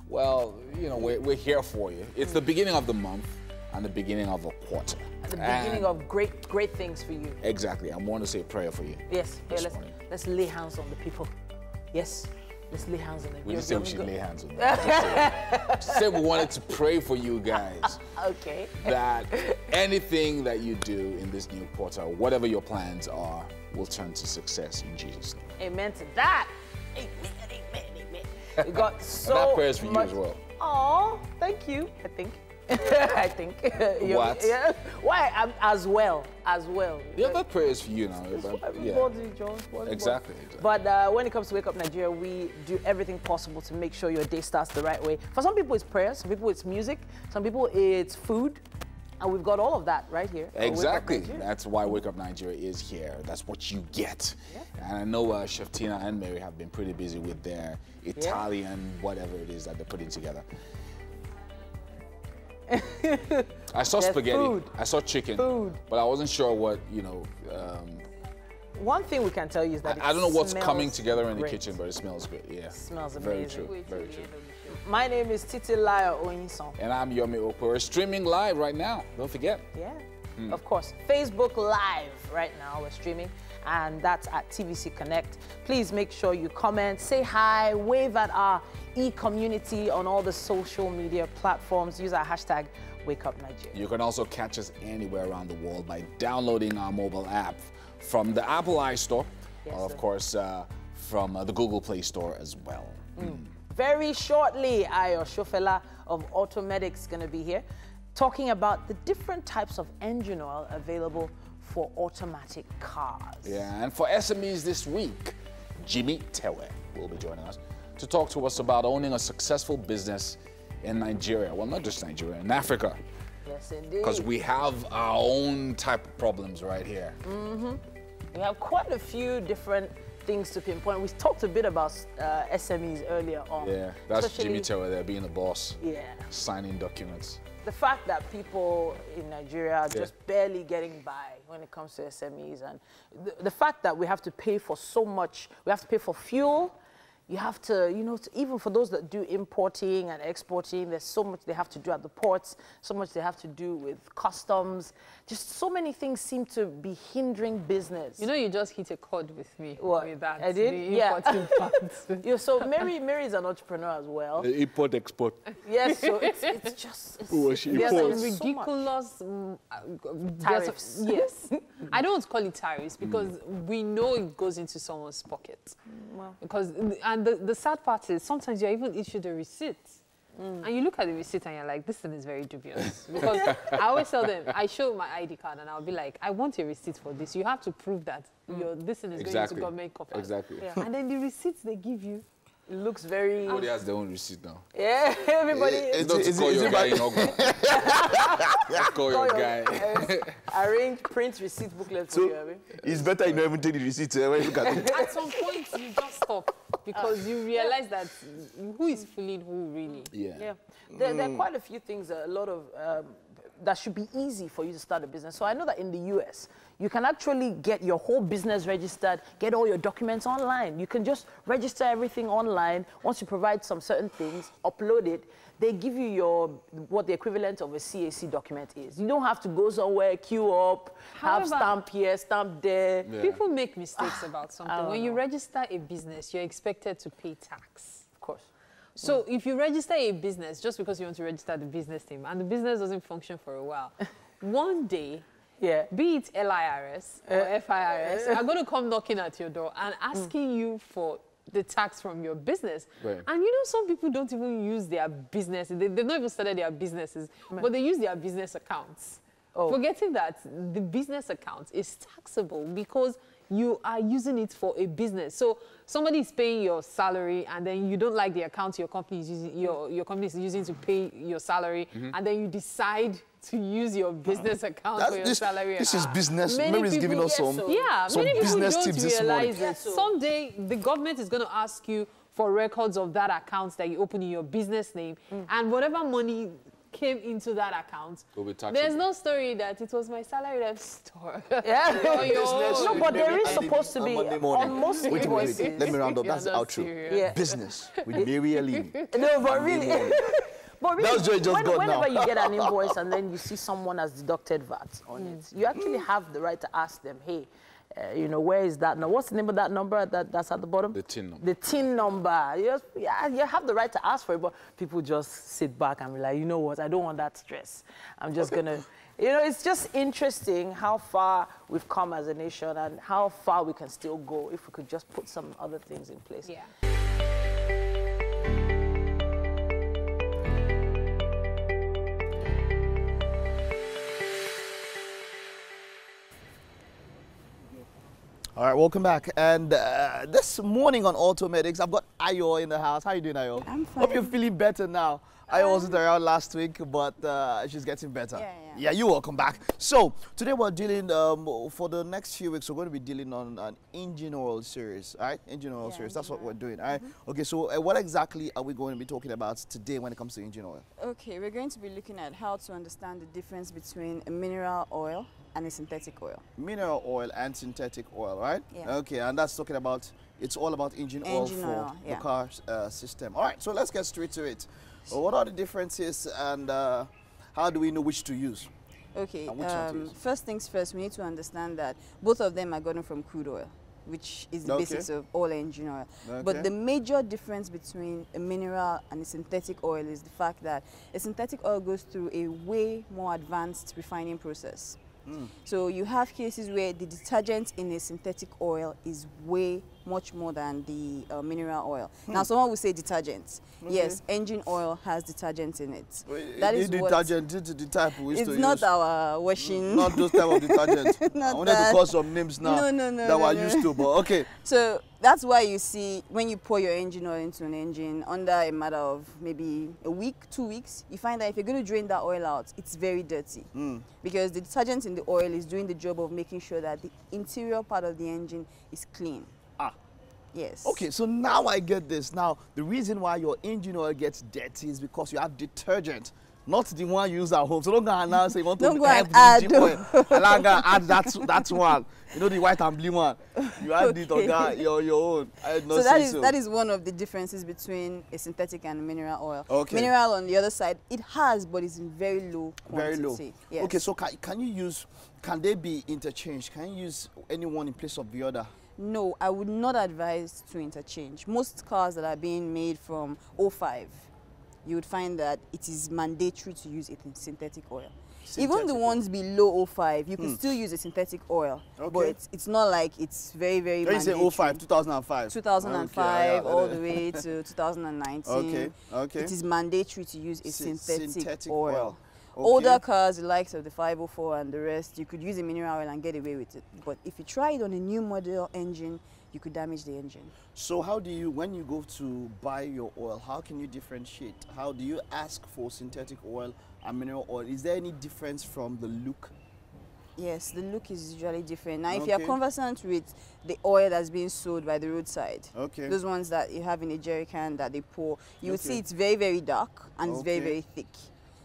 well, you know, we're here for you. It's the beginning of the month and the beginning of a quarter. The beginning of great things for you. Exactly. I want to say a prayer for you. Yes. Here, let's lay hands on the people. Yes. Let's lay hands on them. We just said we should lay hands on them. Just said we wanted to pray for you guys. Okay. That anything that you do in this new quarter, whatever your plans are, will turn to success in Jesus' name. Amen to that. Amen, amen, amen. We got so that prayer is for much. You as well. Oh, thank you. I think. I think. What? Yeah. Why? As well. Yeah, that prayer is for you now. Exactly. But when it comes to Wake Up Nigeria, we do everything possible to make sure your day starts the right way. For some people, it's prayers. Some people, it's music. Some people, it's food. And we've got all of that right here. Exactly. That's why Wake Up Nigeria is here. That's what you get. Yeah. And I know Chef Tina and Mary have been pretty busy with their Italian whatever it is that they're putting together. I saw spaghetti, food. I saw chicken, but I wasn't sure what, you know. One thing we can tell you is that I don't know what's coming together in the kitchen, but it smells good. Yeah, it smells amazing. Very true. Very true. My name is Titilayo Oyinson. And I'm Yomi Okwe. We're streaming live right now. Don't forget. Yeah, of course. Facebook Live right now. We're streaming. And that's at TVC Connect. Please make sure you comment, say hi, wave at our e-community on all the social media platforms. Use our hashtag WakeUpNigeria. You can also catch us anywhere around the world by downloading our mobile app from the Apple iStore, or of course from the Google Play Store as well. Very shortly, Ayo Shofela of Automedics is going to be here talking about the different types of engine oil available for automatic cars. Yeah, and for SMEs this week, Jimmy Tewe will be joining us to talk to us about owning a successful business in Nigeria. Well, not just Nigeria, in Africa. Yes, indeed. Because we have our own type of problems right here. We have quite a few different things to pinpoint. We talked a bit about SMEs earlier on. Yeah, that's Jimmy Tewe there, being the boss. Yeah. Signing documents. The fact that people in Nigeria are just barely getting by when it comes to SMEs, and the fact that we have to pay for so much, we have to pay for fuel, you have to, you know, even for those that do importing and exporting, there's so much they have to do at the ports, so much they have to do with customs. Just so many things seem to be hindering business. You know, you just hit a chord with me. What? With that. I did? Yeah. So Mary is an entrepreneur as well. Import, export. Yes, so it's just... There's ridiculous tariffs. Yes. I don't want to call it tariffs because we know it goes into someone's pocket. Well. Because, and the sad part is sometimes you're even issued a receipt. And you look at the receipt and you're like, this thing is very dubious. Because I always tell them, I show my ID card and I'll be like, I want a receipt for this. You have to prove that this thing is going to government coffers. Exactly. Yeah. And then the receipts they give you, it looks very... Everybody has their own receipt now. Yeah, everybody... It's call your guy in Ogun. Call your guy. Arrange, print receipt booklet for you, Abi. It's better you don't even take the receipt when you look at it. At some point, you just stop because you realize that who is fooling who really. Yeah. There are quite a few things, a lot of that should be easy for you to start a business. So I know that in the US, you can actually get your whole business registered, get all your documents online. You can just register everything online. Once you provide some certain things, upload it, they give you what the equivalent of a CAC document is. You don't have to go somewhere, queue up, have stamp here, stamp there. Yeah. People make mistakes about something. When you register a business, you're expected to pay tax. Of course. So if you register a business just because you want to register the business name and the business doesn't function for a while, one day, be it LIRS or FIRS, are going to come knocking at your door and asking you for the tax from your business. Right. And you know, some people don't even use their business. They've not even started their businesses, but they use their business accounts. Forgetting that the business account is taxable because you are using it for a business. So somebody is paying your salary and then you don't like the account your company is using, your company is using to pay your salary, and then you decide to use your business account for your salary. This is business. Mary's giving us some business tips this morning. Someday the government is going to ask you for records of that account that you open in your business name, and whatever money came into that account, there's no story that it was my salary left store. No, but there is supposed to be on most invoices. Wait. Let me round up. That's the outro. Business with Mary Eleni. No, but really. But really, whenever you get an invoice and then you see someone has deducted VAT on it, you actually have the right to ask them, hey, you know, where is that? Now, what's the name of that number that's at the bottom? The TIN number. The TIN number. You have the right to ask for it, but people just sit back and be like, you know what, I don't want that stress. I'm just going to, you know, it's just interesting how far we've come as a nation and how far we can still go if we could just put some other things in place. Yeah. All right, welcome back. And this morning on Automedics, I've got Ayo in the house. How you doing, Ayo? I'm fine. Hope you're feeling better now. Ayo wasn't around last week, but she's getting better. Yeah, you're welcome back. So today we're dealing, for the next few weeks, we're going to be dealing on an engine oil series, all right? Engine oil series, that's what we're doing, all right? Okay, so what exactly are we going to be talking about today when it comes to engine oil? Okay, we're going to be looking at how to understand the difference between a mineral oil and a synthetic oil. Mineral oil and synthetic oil, right? Yeah. Okay, and that's talking about, it's all about engine oil for the car system. All right, so let's get straight to it. What are the differences and how do we know which to use? Okay, first things first, we need to understand that both of them are gotten from crude oil, which is the basis of all engine oil. But the major difference between a mineral and a synthetic oil is the fact that a synthetic oil goes through a way more advanced refining process. So you have cases where the detergent in a synthetic oil is way much more than the mineral oil. Now, someone will say detergent. Yes, engine oil has detergent in it. That is detergent, the type we used to use. It's not our washing. Not those type of detergent. I wanted to call some names now that we're used to, but okay. So that's why you see when you pour your engine oil into an engine, under a matter of maybe a week, 2 weeks, you find that if you're going to drain that oil out, it's very dirty. Because the detergent in the oil is doing the job of making sure that the interior part of the engine is clean. Yes. Okay, so now I get this. Now, the reason why your engine oil gets dirty is because you have detergent, not the one you use at home. So don't go and now say you want to add engine oil. I'm going to add that one. You know, the white and blue one. You add it on your own. So that is one of the differences between a synthetic and a mineral oil. Okay. Mineral, on the other side, it has, but it's in very low quantity. Very low. Yes. Okay, so can they be interchanged? Can you use any one in place of the other? No, I would not advise to interchange. Most cars that are being made from 05, you would find that it is mandatory to use a synthetic oil. Even the ones below 05, you can still use a synthetic oil, but it's not like it's very, very mandatory. You say 05, 2005? 2005, all the way to 2019. Okay. It is mandatory to use a synthetic oil. Older cars, the likes of the 504 and the rest, you could use a mineral oil and get away with it. But if you try it on a new model engine, you could damage the engine. So how do you, when you go to buy your oil, how can you differentiate? How do you ask for synthetic oil and mineral oil? Is there any difference from the look? Yes, the look is usually different. Now, if you are conversant with the oil that's being sold by the roadside, those ones that you have in a jerry can that they pour, you would see it's very, very dark and it's very, very thick.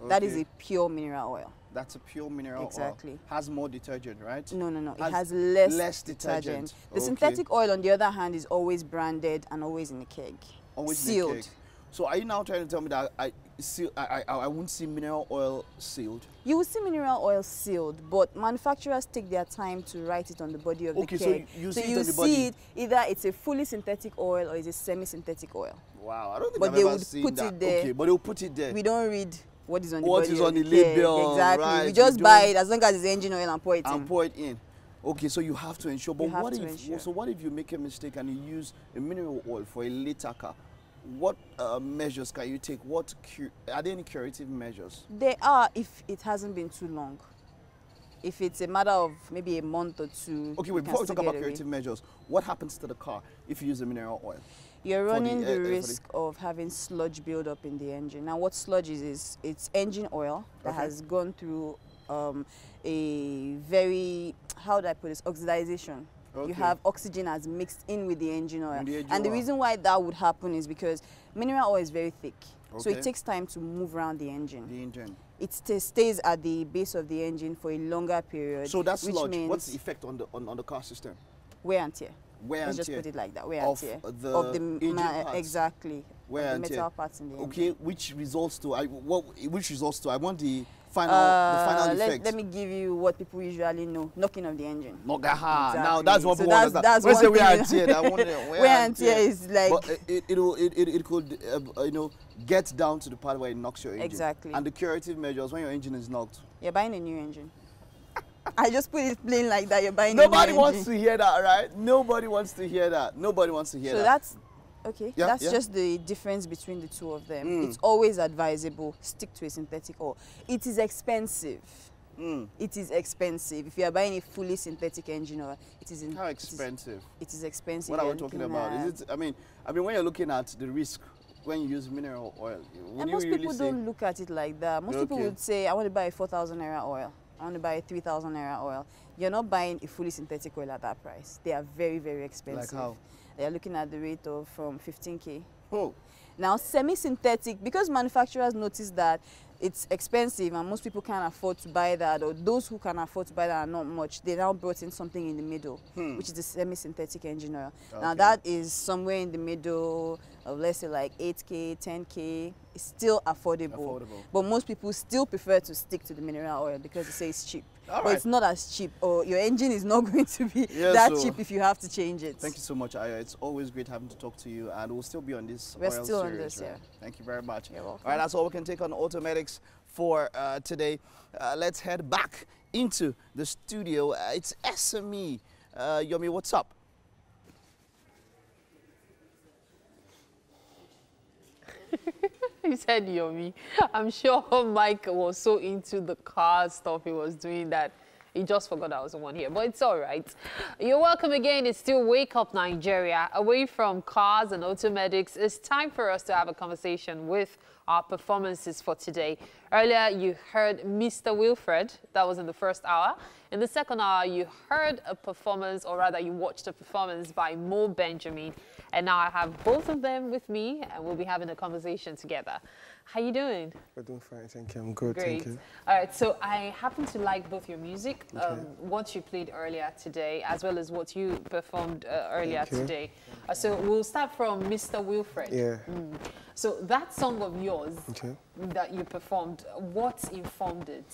That is a pure mineral oil. That's a pure mineral exactly. oil. Has more detergent, right? No, no, no. It has less detergent. The synthetic oil, on the other hand, is always branded and always in a keg. Always sealed. In a keg. So are you now trying to tell me that I won't see mineral oil sealed? You will see mineral oil sealed, but manufacturers take their time to write it on the body of the keg. So you see it, either it's a fully synthetic oil or it's a semi-synthetic oil. Wow, I don't think I've ever seen that. But they would put it there. Okay, but they'll put it there. We don't read what is on the body of the label. Exactly. Right. We just buy it as long as it's engine oil and pour it in. And pour it in. Okay, so you have to ensure. But what if you make a mistake and you use a mineral oil for a later car? What measures can you take? Are there any curative measures? There are if it hasn't been too long. If it's a matter of maybe a month or two. Okay, wait, before we talk about curative measures, what happens to the car if you use a mineral oil? You're running the risk of having sludge build up in the engine. Now what sludge is it's engine oil that has gone through a very, how do I put this, oxidization. Okay. You have oxygen has mixed in with the engine oil. And the reason why that would happen is because mineral oil is very thick. Okay. So it takes time to move around the engine. It stays at the base of the engine for a longer period. So that's sludge. What's the effect on the car system? Wear and tear. Let's just put it like that. Wear and tear. Of the engine parts. Exactly. Wear and tear. Metal parts in the engine. Okay, which results to I want the final effect. Let me give you what people usually know. Knocking of the engine. Exactly. Now that's what people understand. That's when say wear and tear. Wear and tear is like. But it could get down to the part where it knocks your engine. Exactly. And the curative measures when your engine is knocked. You're buying a new engine. I just put it plain like that. You're buying a new engine. Nobody wants to hear that, right? Nobody wants to hear that. Nobody wants to hear that. So that's. Okay, that's just the difference between the two of them. It's always advisable, stick to a synthetic oil. It is expensive. It is expensive. If you are buying a fully synthetic engine oil, it is How expensive? It is expensive. What are we talking about? Is it? I mean, when you're looking at the risk when you use mineral oil, and most people don't look at it like that. Most people would say, I want to buy a 4,000 naira oil. I want to buy a 3,000 naira oil. You're not buying a fully synthetic oil at that price. They are very, very expensive. Like how? They're looking at the rate of from 15K. Oh. Now, semi-synthetic, because manufacturers notice that it's expensive and most people can't afford to buy that, or those who can afford to buy that are not much, they now brought in something in the middle, which is the semi-synthetic engine oil. Okay. Now, that is somewhere in the middle of, let's say, like 8K, 10K. It's still affordable. But most people still prefer to stick to the mineral oil because they say it's cheap. But it's not as cheap, or your engine is not going to be cheap if you have to change it. Thank you so much, Aya. It's always great having to talk to you, and we'll still be on this oil series. We're still on this, yeah. Thank you very much. You're welcome. All right, that's all we can take on Automedics for today. Let's head back into the studio. It's SME. Yomi, what's up? You said Yomi. I'm sure Mike was so into the car stuff he was doing that he just forgot I was the one here. But it's all right. You're welcome again. It's still Wake Up Nigeria. Away from cars and Automedics, it's time for us to have a conversation with our performances for today. Earlier, you heard Mr. Wilfred. That was in the first hour. In the second hour, you heard a performance, or rather, you watched a performance by Mo Benjamin. And now I have both of them with me, and we'll be having a conversation together. How you doing? We're doing fine, thank you. I'm good, thank you. All right, so I happen to like both your music, what you played earlier today, as well as what you performed earlier today. So we'll start from Mr. Wilfred. Yeah. So that song of yours that you performed, what informed it?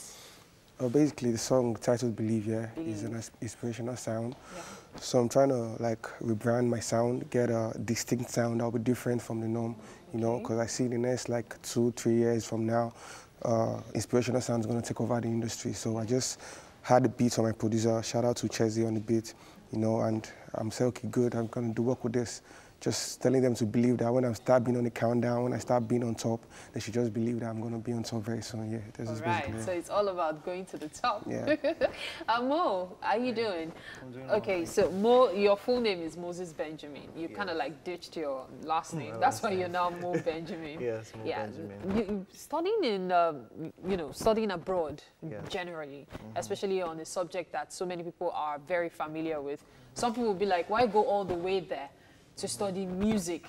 Basically, the song titled Believe, is an inspirational sound. So I'm trying to rebrand my sound, get a distinct sound that will be different from the norm, you know, because I see the next 2-3 years from now, inspirational sound is going to take over the industry. So I just had the beat on my producer, shout out to Chezzy on the beat, you know, and I'm saying, okay, good, I'm going to do work with this. Just telling them to believe that when I start being on the countdown, when I start being on top, they should just believe that I'm going to be on top very soon. Yeah, this is basically it. So it's all about going to the top. Yeah. Mo, how you doing? I'm doing okay, so Mo, your full name is Moses Benjamin. You kind of ditched your last name. That's why you're now Mo Benjamin. Yes, Mo Benjamin. You studying in, studying abroad generally, especially on a subject that so many people are very familiar with. Some people will be like, why go all the way there to study music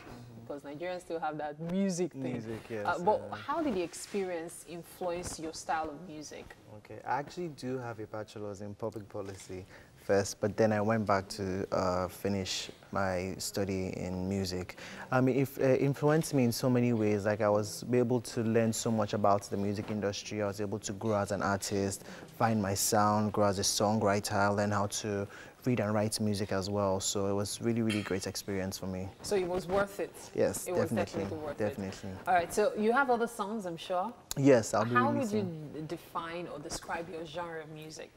because Nigerians still have that music thing. Music, yes. But how did the experience influence your style of music? Okay, I actually do have a bachelor's in public policy first, but then I went back to finish my study in music. I mean, it influenced me in so many ways. Like, I was able to learn so much about the music industry. I was able to grow as an artist, find my sound, grow as a songwriter, learn how to read and write music as well. So it was really, really great experience for me. So it was worth it? Yes, it definitely. was definitely worth Definitely. it. All right, so you have other songs, I'm sure? Yes, I'll be How releasing. would you define or describe your genre of music?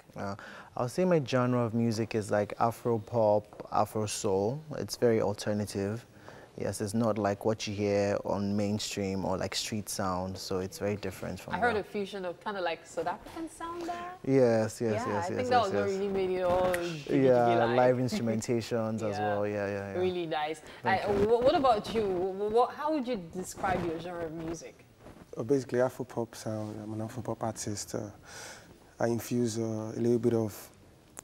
I'll say my genre of music is like Afro pop, Afro soul. It's very alternative. Yes, it's not like what you hear on mainstream or like street sound, so it's very different from I heard a fusion of kind of like South African sound there. Yes. I think that was what really made it all live instrumentations as well. Yeah. Really nice. What about you? How would you describe your genre of music? Basically, Afro pop sound. I'm an Afro pop artist. I infuse a little bit of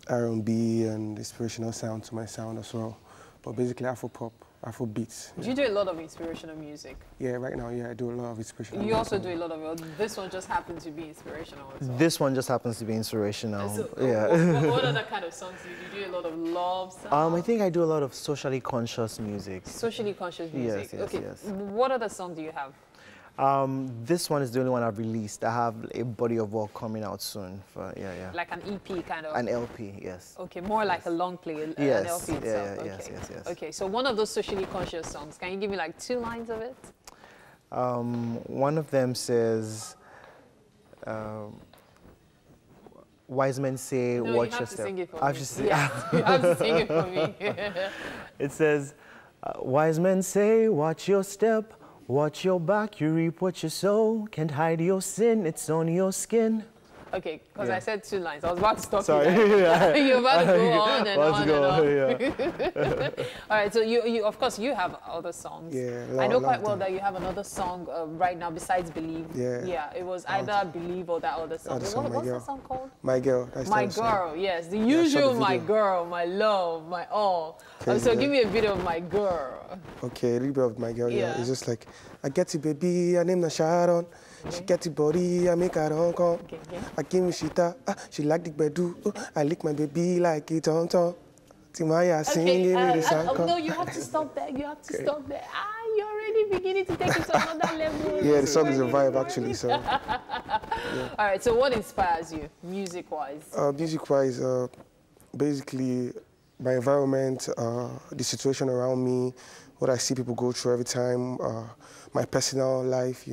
R&B and inspirational sound to my sound as well. But basically, Afro pop. Afro beats. Do you do a lot of inspirational music? Yeah, right now, I do a lot of inspirational music. You also do a lot of, this one just happens to be inspirational as well. This one just happens to be inspirational. So, yeah. What other kind of songs do you do? Do a lot of love songs? I think I do a lot of socially conscious music. Socially conscious music? Yes. What other song do you have? This one is the only one I've released. I have a body of work coming out soon. Like an EP kind of? An LP, yes. Okay, more like a long play, an LP itself. Yes. Okay, so one of those socially conscious songs, can you give me like 2 lines of it? One of them says, wise men say, watch your step. You have to sing it for me. It says, wise men say, watch your step. Watch your back, you reap what you sow. Can't hide your sin, it's on your skin. Okay, because I said 2 lines. I was about to stop Sorry. you. You're about to go on and on and on. All right, so you of course, you have other songs. Yeah, I know quite well that you have another song right now besides Believe. Yeah, it was either Believe or that other song. What's that song called? My Girl. My Girl, yes. The usual My Girl, My Love, My All. So give me a bit of My Girl. Okay, a little bit of My Girl, It's just like, I get it, baby, her name na Sharon. She get it body, I make her run come. I give me shita, she like the bedu. I lick my baby like it on top. Timaya singing the song. No, you have to stop there. You have to stop there. You're already beginning to take it to another level. Yeah, the song is a vibe actually. So. All right. So what inspires you, music-wise? Music-wise, basically my environment, the situation around me, what I see people go through every time, my personal life,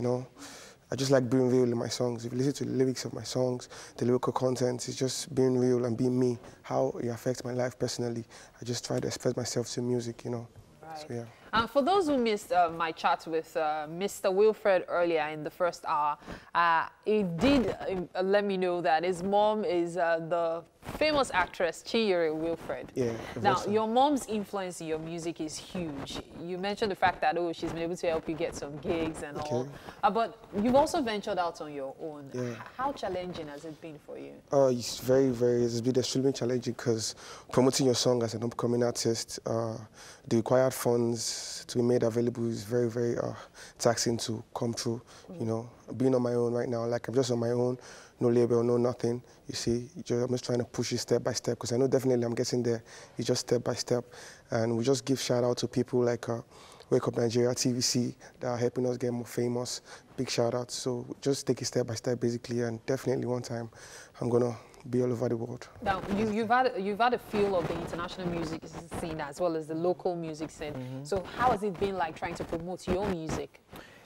I just like being real in my songs. If you listen to the lyrics of my songs, the lyrical content, it's just being real and being me, how it affects my life personally. I just try to express myself through music, Right. So, yeah. For those who missed my chat with Mr. Wilfred earlier in the first hour, he did let me know that his mom is the famous actress Chinyere Wilfred. Yeah. Now, your mom's influence in your music is huge. You mentioned the fact that, she's been able to help you get some gigs and all. But you've also ventured out on your own. Yeah. How challenging has it been for you? It's it's been extremely challenging because promoting your song as an upcoming artist, the required funds to be made available is very, very taxing to come through. Being on my own right now, like I'm just on my own, no label, no nothing. You see, I'm just trying to push it step by step because I know definitely I'm getting there. It's just step by step. And we just give shout out to people like Wake Up Nigeria, TVC, that are helping us get more famous. Big shout out. So just take it step by step basically, and definitely one time I'm gonna be all over the world. Now, you've had a feel of the international music scene as well as the local music scene. So how has it been like trying to promote your music?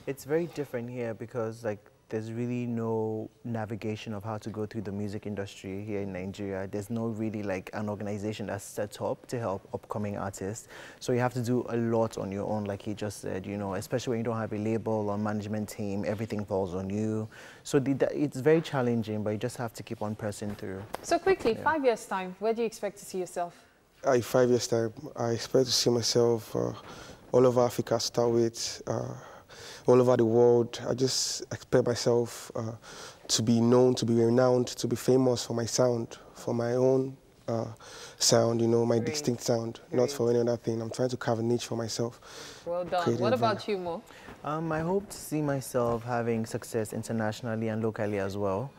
It's very different here because there's really no navigation of how to go through the music industry here in Nigeria. There's no really an organization that's set up to help upcoming artists. So you have to do a lot on your own, like he just said, especially when you don't have a label or management team, everything falls on you. So it's very challenging, but you just have to keep on pressing through. So quickly, 5 years' time, where do you expect to see yourself? In 5 years' time, I expect to see myself all over Africa, start with, all over the world. I just expect myself to be known, to be renowned, to be famous for my sound, for my own sound, you know, my distinct sound, not for any other thing. I'm trying to carve a niche for myself. Well done. What about you, Mo? I hope to see myself having success internationally and locally as well.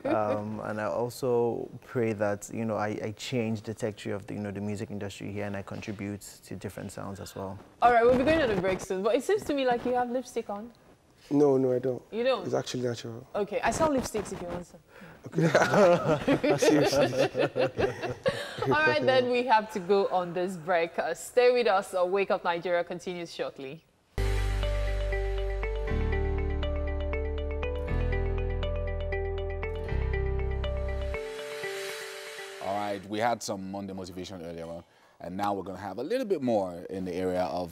And I also pray that, you know, I change the texture of the, you know, the music industry here, and I contribute to different sounds as well. All right, we'll be going on a break soon, but it seems to me like you have lipstick on. No, I don't. You don't? It's actually natural. Okay, I sell lipsticks if you want some. Okay. Seriously. All right, then we have to go on this break. Stay with us, or Wake Up Nigeria continues shortly. All right, we had some Monday motivation earlier on, and now we're going to have a little bit more in the area of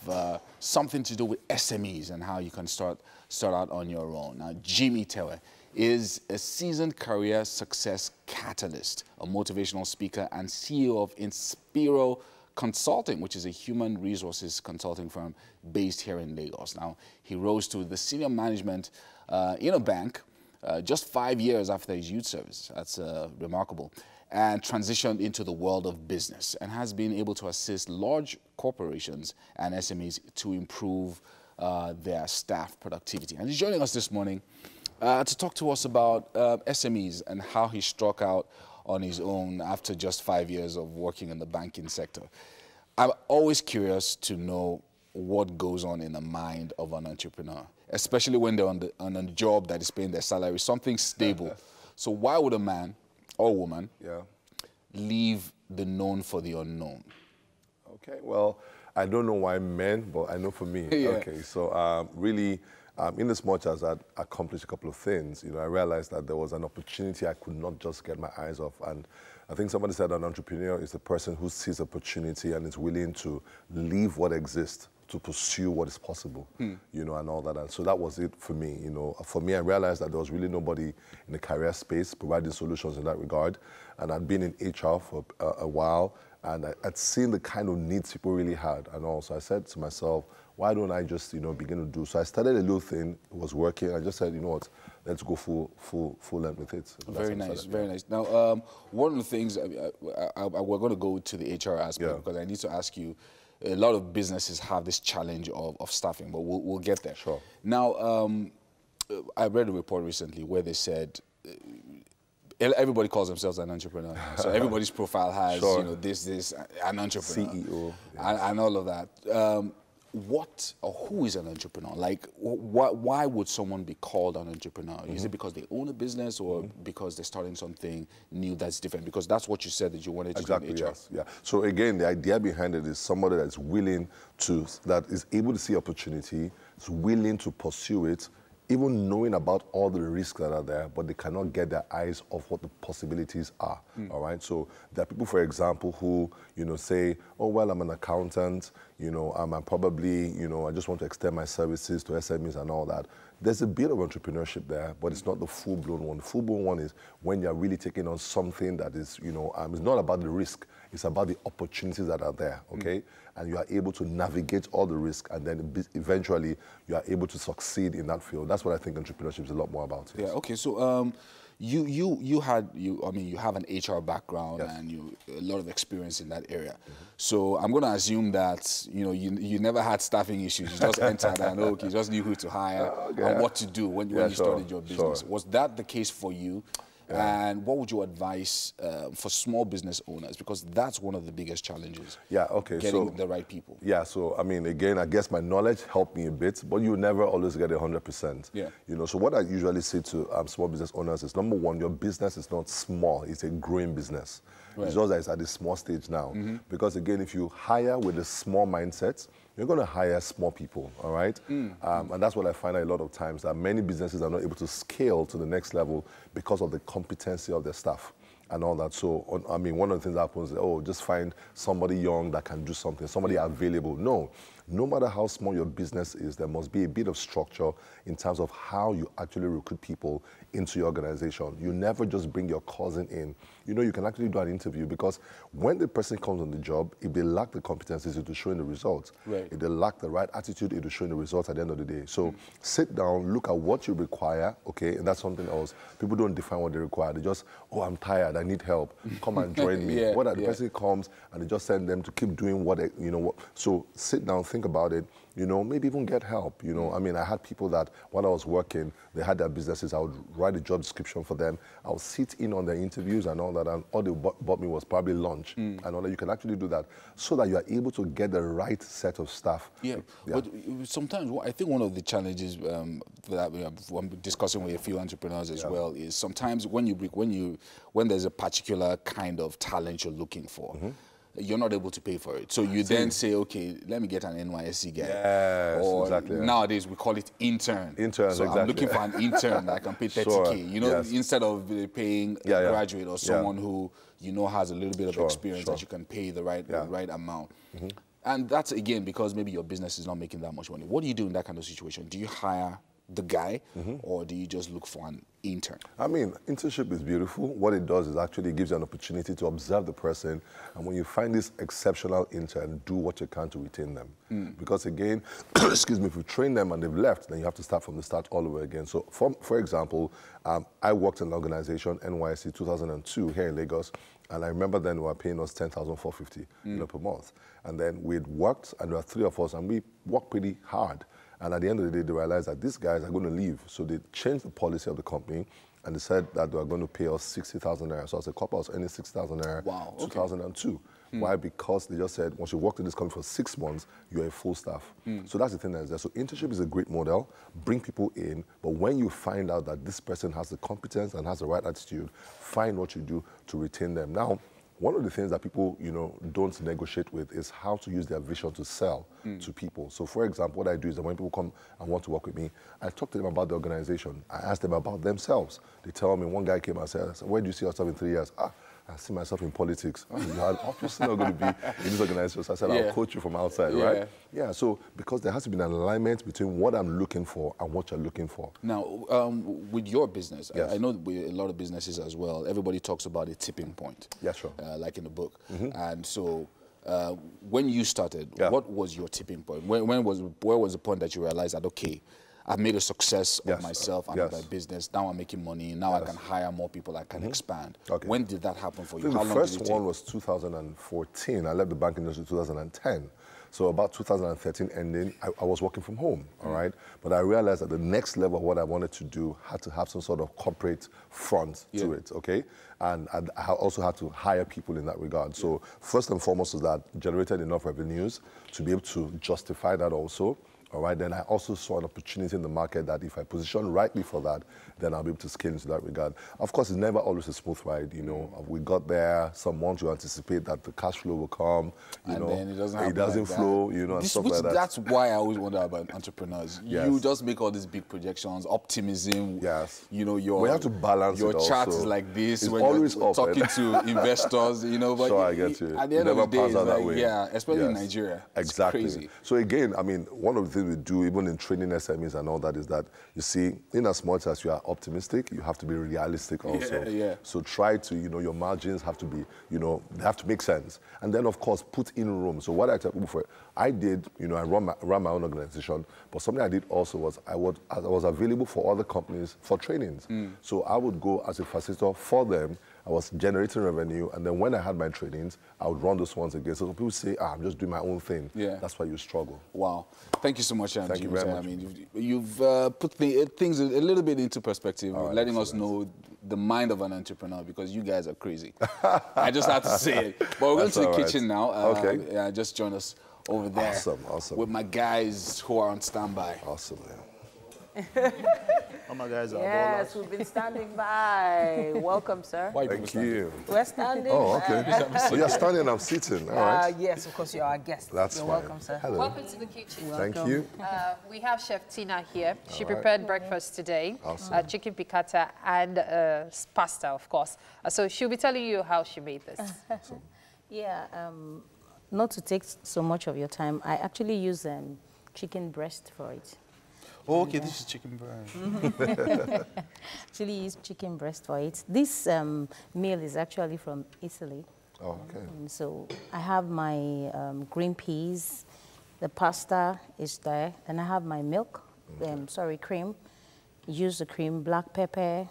something to do with SMEs and how you can start out on your own. Now, Jimmy Tewe is a seasoned career success catalyst, a motivational speaker, and CEO of Inspiro Consulting, which is a human resources consulting firm based here in Lagos. Now, he rose to the senior management in a bank just 5 years after his youth service. That's remarkable. And transitioned into the world of business and has been able to assist large corporations and SMEs to improve their staff productivity. And he's joining us this morning to talk to us about SMEs and how he struck out on his own after just 5 years of working in the banking sector. I'm always curious to know what goes on in the mind of an entrepreneur, especially when they're on a job that is paying their salary, something stable. So why would a man or woman leave the known for the unknown? Okay, well, I don't know why men, but I know for me. Okay, so really, in as much as I'd accomplished a couple of things, you know, I realized that there was an opportunity I could not just get my eyes off. And I think somebody said an entrepreneur is the person who sees opportunity and is willing to leave what exists to pursue what is possible, you know, and all that. And so that was it for me, you know. For me, I realized that there was really nobody in the career space providing solutions in that regard. And I'd been in HR for a while, and I'd seen the kind of needs people really had. And also I said to myself, why don't I just, you know, begin to do? So I started a little thing, it was working. I just said, you know what, let's go full length with it. Very nice, very nice. Now, one of the things, we're going to go to the HR aspect because I need to ask you, a lot of businesses have this challenge of staffing, but we'll get there. Sure. Now, I read a report recently where they said everybody calls themselves an entrepreneur. So everybody's profile has, you know, this, an entrepreneur. CEO. And all of that. What or who is an entrepreneur? Like, why would someone be called an entrepreneur? Is it because they own a business or because they're starting something new that's different? Because that's what you said that you wanted to do in HR. Yes, yeah. So again, the idea behind it is somebody that's willing to, that is able to see opportunity, is willing to pursue it, even knowing about all the risks that are there, but they cannot get their eyes off what the possibilities are, all right? So there are people, for example, who, you know, say, oh, well, I'm an accountant, you know, I'm probably, you know, I just want to extend my services to SMEs and all that. There's a bit of entrepreneurship there, but it's not the full-blown one. The full-blown one is when you're really taking on something that is, you know, it's not about the risk, it's about the opportunities that are there, okay? And you are able to navigate all the risk, and then eventually you are able to succeed in that field. That's what I think entrepreneurship is a lot more about. Yeah, okay, so you have an HR background and a lot of experience in that area. So I'm going to assume that, you know, you never had staffing issues. You just entered and you just knew who to hire and what to do when you started your business. Was that the case for you? And what would you advise for small business owners? Because that's one of the biggest challenges. Yeah, okay. Getting the right people. Yeah, so, I mean, again, I guess my knowledge helped me a bit, but you never always get 100%. Yeah. You know, so what I usually say to small business owners is, number one, your business is not small. It's a growing business. Right. It's just that it's at a small stage now. Because, again, if you hire with a small mindset, you're going to hire small people, all right? And that's what I find a lot of times, that many businesses are not able to scale to the next level because of the competency of their staff and all that. So, I mean, one of the things that happens is, oh, just find somebody young that can do something, somebody available. No, no matter how small your business is, there must be a bit of structure in terms of how you actually recruit people into your organization. You never just bring your cousin in. You know, you can actually do an interview, because when the person comes on the job, if they lack the competencies, it will show in the results. Right. If they lack the right attitude, it will show in the results at the end of the day. So sit down, look at what you require, okay, and that's something else. People don't define what they require. They just, oh, I'm tired, I need help, come and join me. The person comes and they just send them to keep doing what they, you know, what. So sit down, think about it, you know, maybe even get help, you know. I mean, I had people that when I was working, they had their businesses, I would write a job description for them, I would sit in on their interviews and all that, and all they bought me was probably lunch and all that. You can actually do that so that you are able to get the right set of staff. But sometimes I think one of the challenges that I'm discussing with a few entrepreneurs as well is sometimes when there's a particular kind of talent you're looking for, you're not able to pay for it. So you then say, okay, let me get an NYSC guy. Yes, or exactly. Nowadays we call it intern. Interns, so exactly. I'm looking for an intern that can pay 30K. You know, instead of paying a graduate or someone who, you know, has a little bit of experience that you can pay the right amount. And that's, again, because maybe your business is not making that much money. What do you do in that kind of situation? Do you hire the guy, or do you just look for an intern? I mean, internship is beautiful. What it does is actually gives you an opportunity to observe the person, and when you find this exceptional intern, do what you can to retain them. Because again, excuse me, if you train them and they've left, then you have to start from the start all over again. So for example, I worked in an organization, NYSC 2002, here in Lagos, and I remember then they were paying us $10,450 per month. And then we'd worked, and there were 3 of us, and we worked pretty hard. And at the end of the day, they realized that these guys are going to leave. So they changed the policy of the company, and they said that they were going to pay us 60,000 naira. So as a couple, I was earning 60,000 naira 2002. Why? Because they just said, once you worked in this company for 6 months, you're a full staff. So that's the thing that is there. So internship is a great model. Bring people in, but when you find out that this person has the competence and has the right attitude, find what you do to retain them. Now, one of the things that people, you know, don't negotiate with is how to use their vision to sell to people. So, for example, what I do is that when people come and want to work with me, I talk to them about the organization. I ask them about themselves. They tell me, one guy came and said, where do you see yourself in 3 years? I see myself in politics. You're obviously not going to be in this organization. So I said, I'll coach you from outside, right? Yeah, so because there has to be an alignment between what I'm looking for and what you're looking for. Now, with your business, I know with a lot of businesses as well, everybody talks about a tipping point. Yeah, sure. Like in the book. And so when you started, what was your tipping point? Where was the point that you realized that, okay, I've made a success of myself and of my business. Now I'm making money. Now I can hire more people. I can expand. When did that happen for you? How long did it take? The first one was 2014. I left the bank industry in 2010. So about 2013 ending, I was working from home, all right? But I realized that the next level of what I wanted to do had to have some sort of corporate front to it, okay? And I also had to hire people in that regard. So first and foremost is that generated enough revenues to be able to justify that also. All right, then I also saw an opportunity in the market that if I position rightly for that, then I'll be able to scale into that regard. Of course, it's never always a smooth ride, you know. We got there, some months you anticipate that the cash flow will come, you know. Then it doesn't flow, you know, and stuff like that. That's why I always wonder about entrepreneurs. You just make all these big projections, optimism. You know, we have to balance your it chart also. is like this. It's when always you're up, talking to investors, you know. But I get you. At the end of the day, it's like, way. especially in Nigeria. Exactly. It's crazy. So again, I mean, one of the things we do, even in training SMEs and all that, is that, you see, in as much as you are optimistic, you have to be realistic also. So try to, you know, your margins have to be, you know, they have to make sense. And then, of course, put in room. So what I tell people, I did, you know, I ran my own organization, but something I did also was I was available for other companies for trainings. So I would go as a facilitator for them. I was generating revenue, and then when I had my trainings, I would run those ones again. So people say, I'm just doing my own thing. That's why you struggle. Wow. Thank you so much, Thank you very much. I mean, you've put things a little bit into perspective, letting us know the mind of an entrepreneur, because you guys are crazy. I just had to say it. But we're going to the kitchen now. Just join us over there. Awesome. With my guys who are on standby. Awesome, man. All my guys are Yes, we've been standing by. Welcome, sir. Thank you. We're standing. Oh, okay. So you're standing, I'm sitting. All right. Yes, of course, you're our guest. That's You're fine. welcome, sir. Hello. Welcome to the kitchen. Thank you. We have Chef Tina here. She prepared breakfast today. Awesome. Chicken piccata and pasta, of course. So she'll be telling you how she made this. Yeah, not to take so much of your time, I actually use chicken breast for it. Oh, okay, this is chicken breast. Actually use chicken breast for it. This meal is actually from Italy. Oh, okay. So I have my green peas, the pasta is there, and I have my milk, cream. Use the cream, black pepper,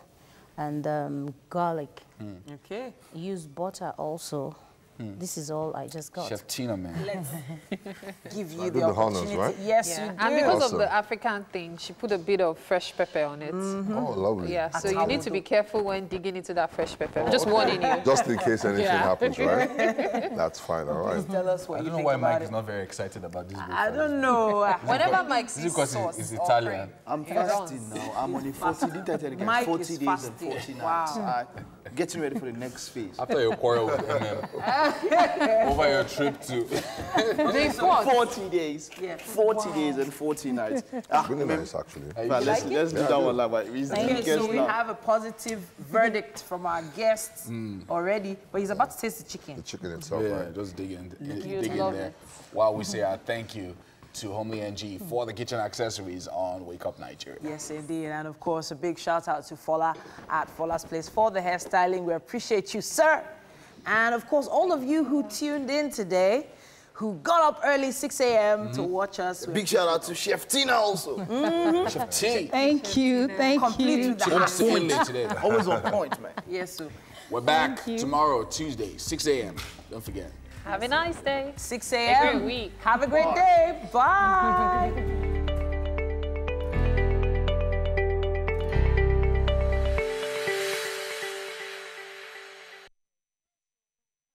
and garlic. Okay. Use butter also. This is all I just got. Chef Tina, man. Let's give you the opportunity. Honors, right? Yes, you do. And because of the African thing, she put a bit of fresh pepper on it. Oh, lovely. Yeah, so you need to be careful when digging into that fresh pepper. Just warning you. Just in case anything happens, right? That's fine, all right. Please tell us what I you don't know think why about Mike it. is not very excited about this. I don't know. Whenever Mike sees sauce, it's Italian. I'm fasting now. I'm on a 40, didn't I tell you guys? Mike 40 is days fasting. and 40 Wow. nights. Getting ready for the next phase. After your quarrel with MM, over your trip to... 40 days. Yeah. 40 days and 40 nights. Really nice, actually. Let's do that one like that. Okay, so we have a positive verdict from our guests already, but he's about to taste the chicken. The chicken itself, Yeah, right? just dig in there. While we say our thank you to Homely NG for the kitchen accessories on Wake Up Nigeria. Yes, indeed. And of course, a big shout out to Fola at Fola's Place for the hairstyling. We appreciate you, sir. And of course, all of you who tuned in today, who got up early, 6 a.m. to watch us. Big shout out to Chef Tina also. Chef T. Thank you, thank you. Always on point, man. Yes, sir. We're back tomorrow, Tuesday, 6 a.m. Don't forget. Have a nice day. 6 A a.m. great week. Have a great day. Bye.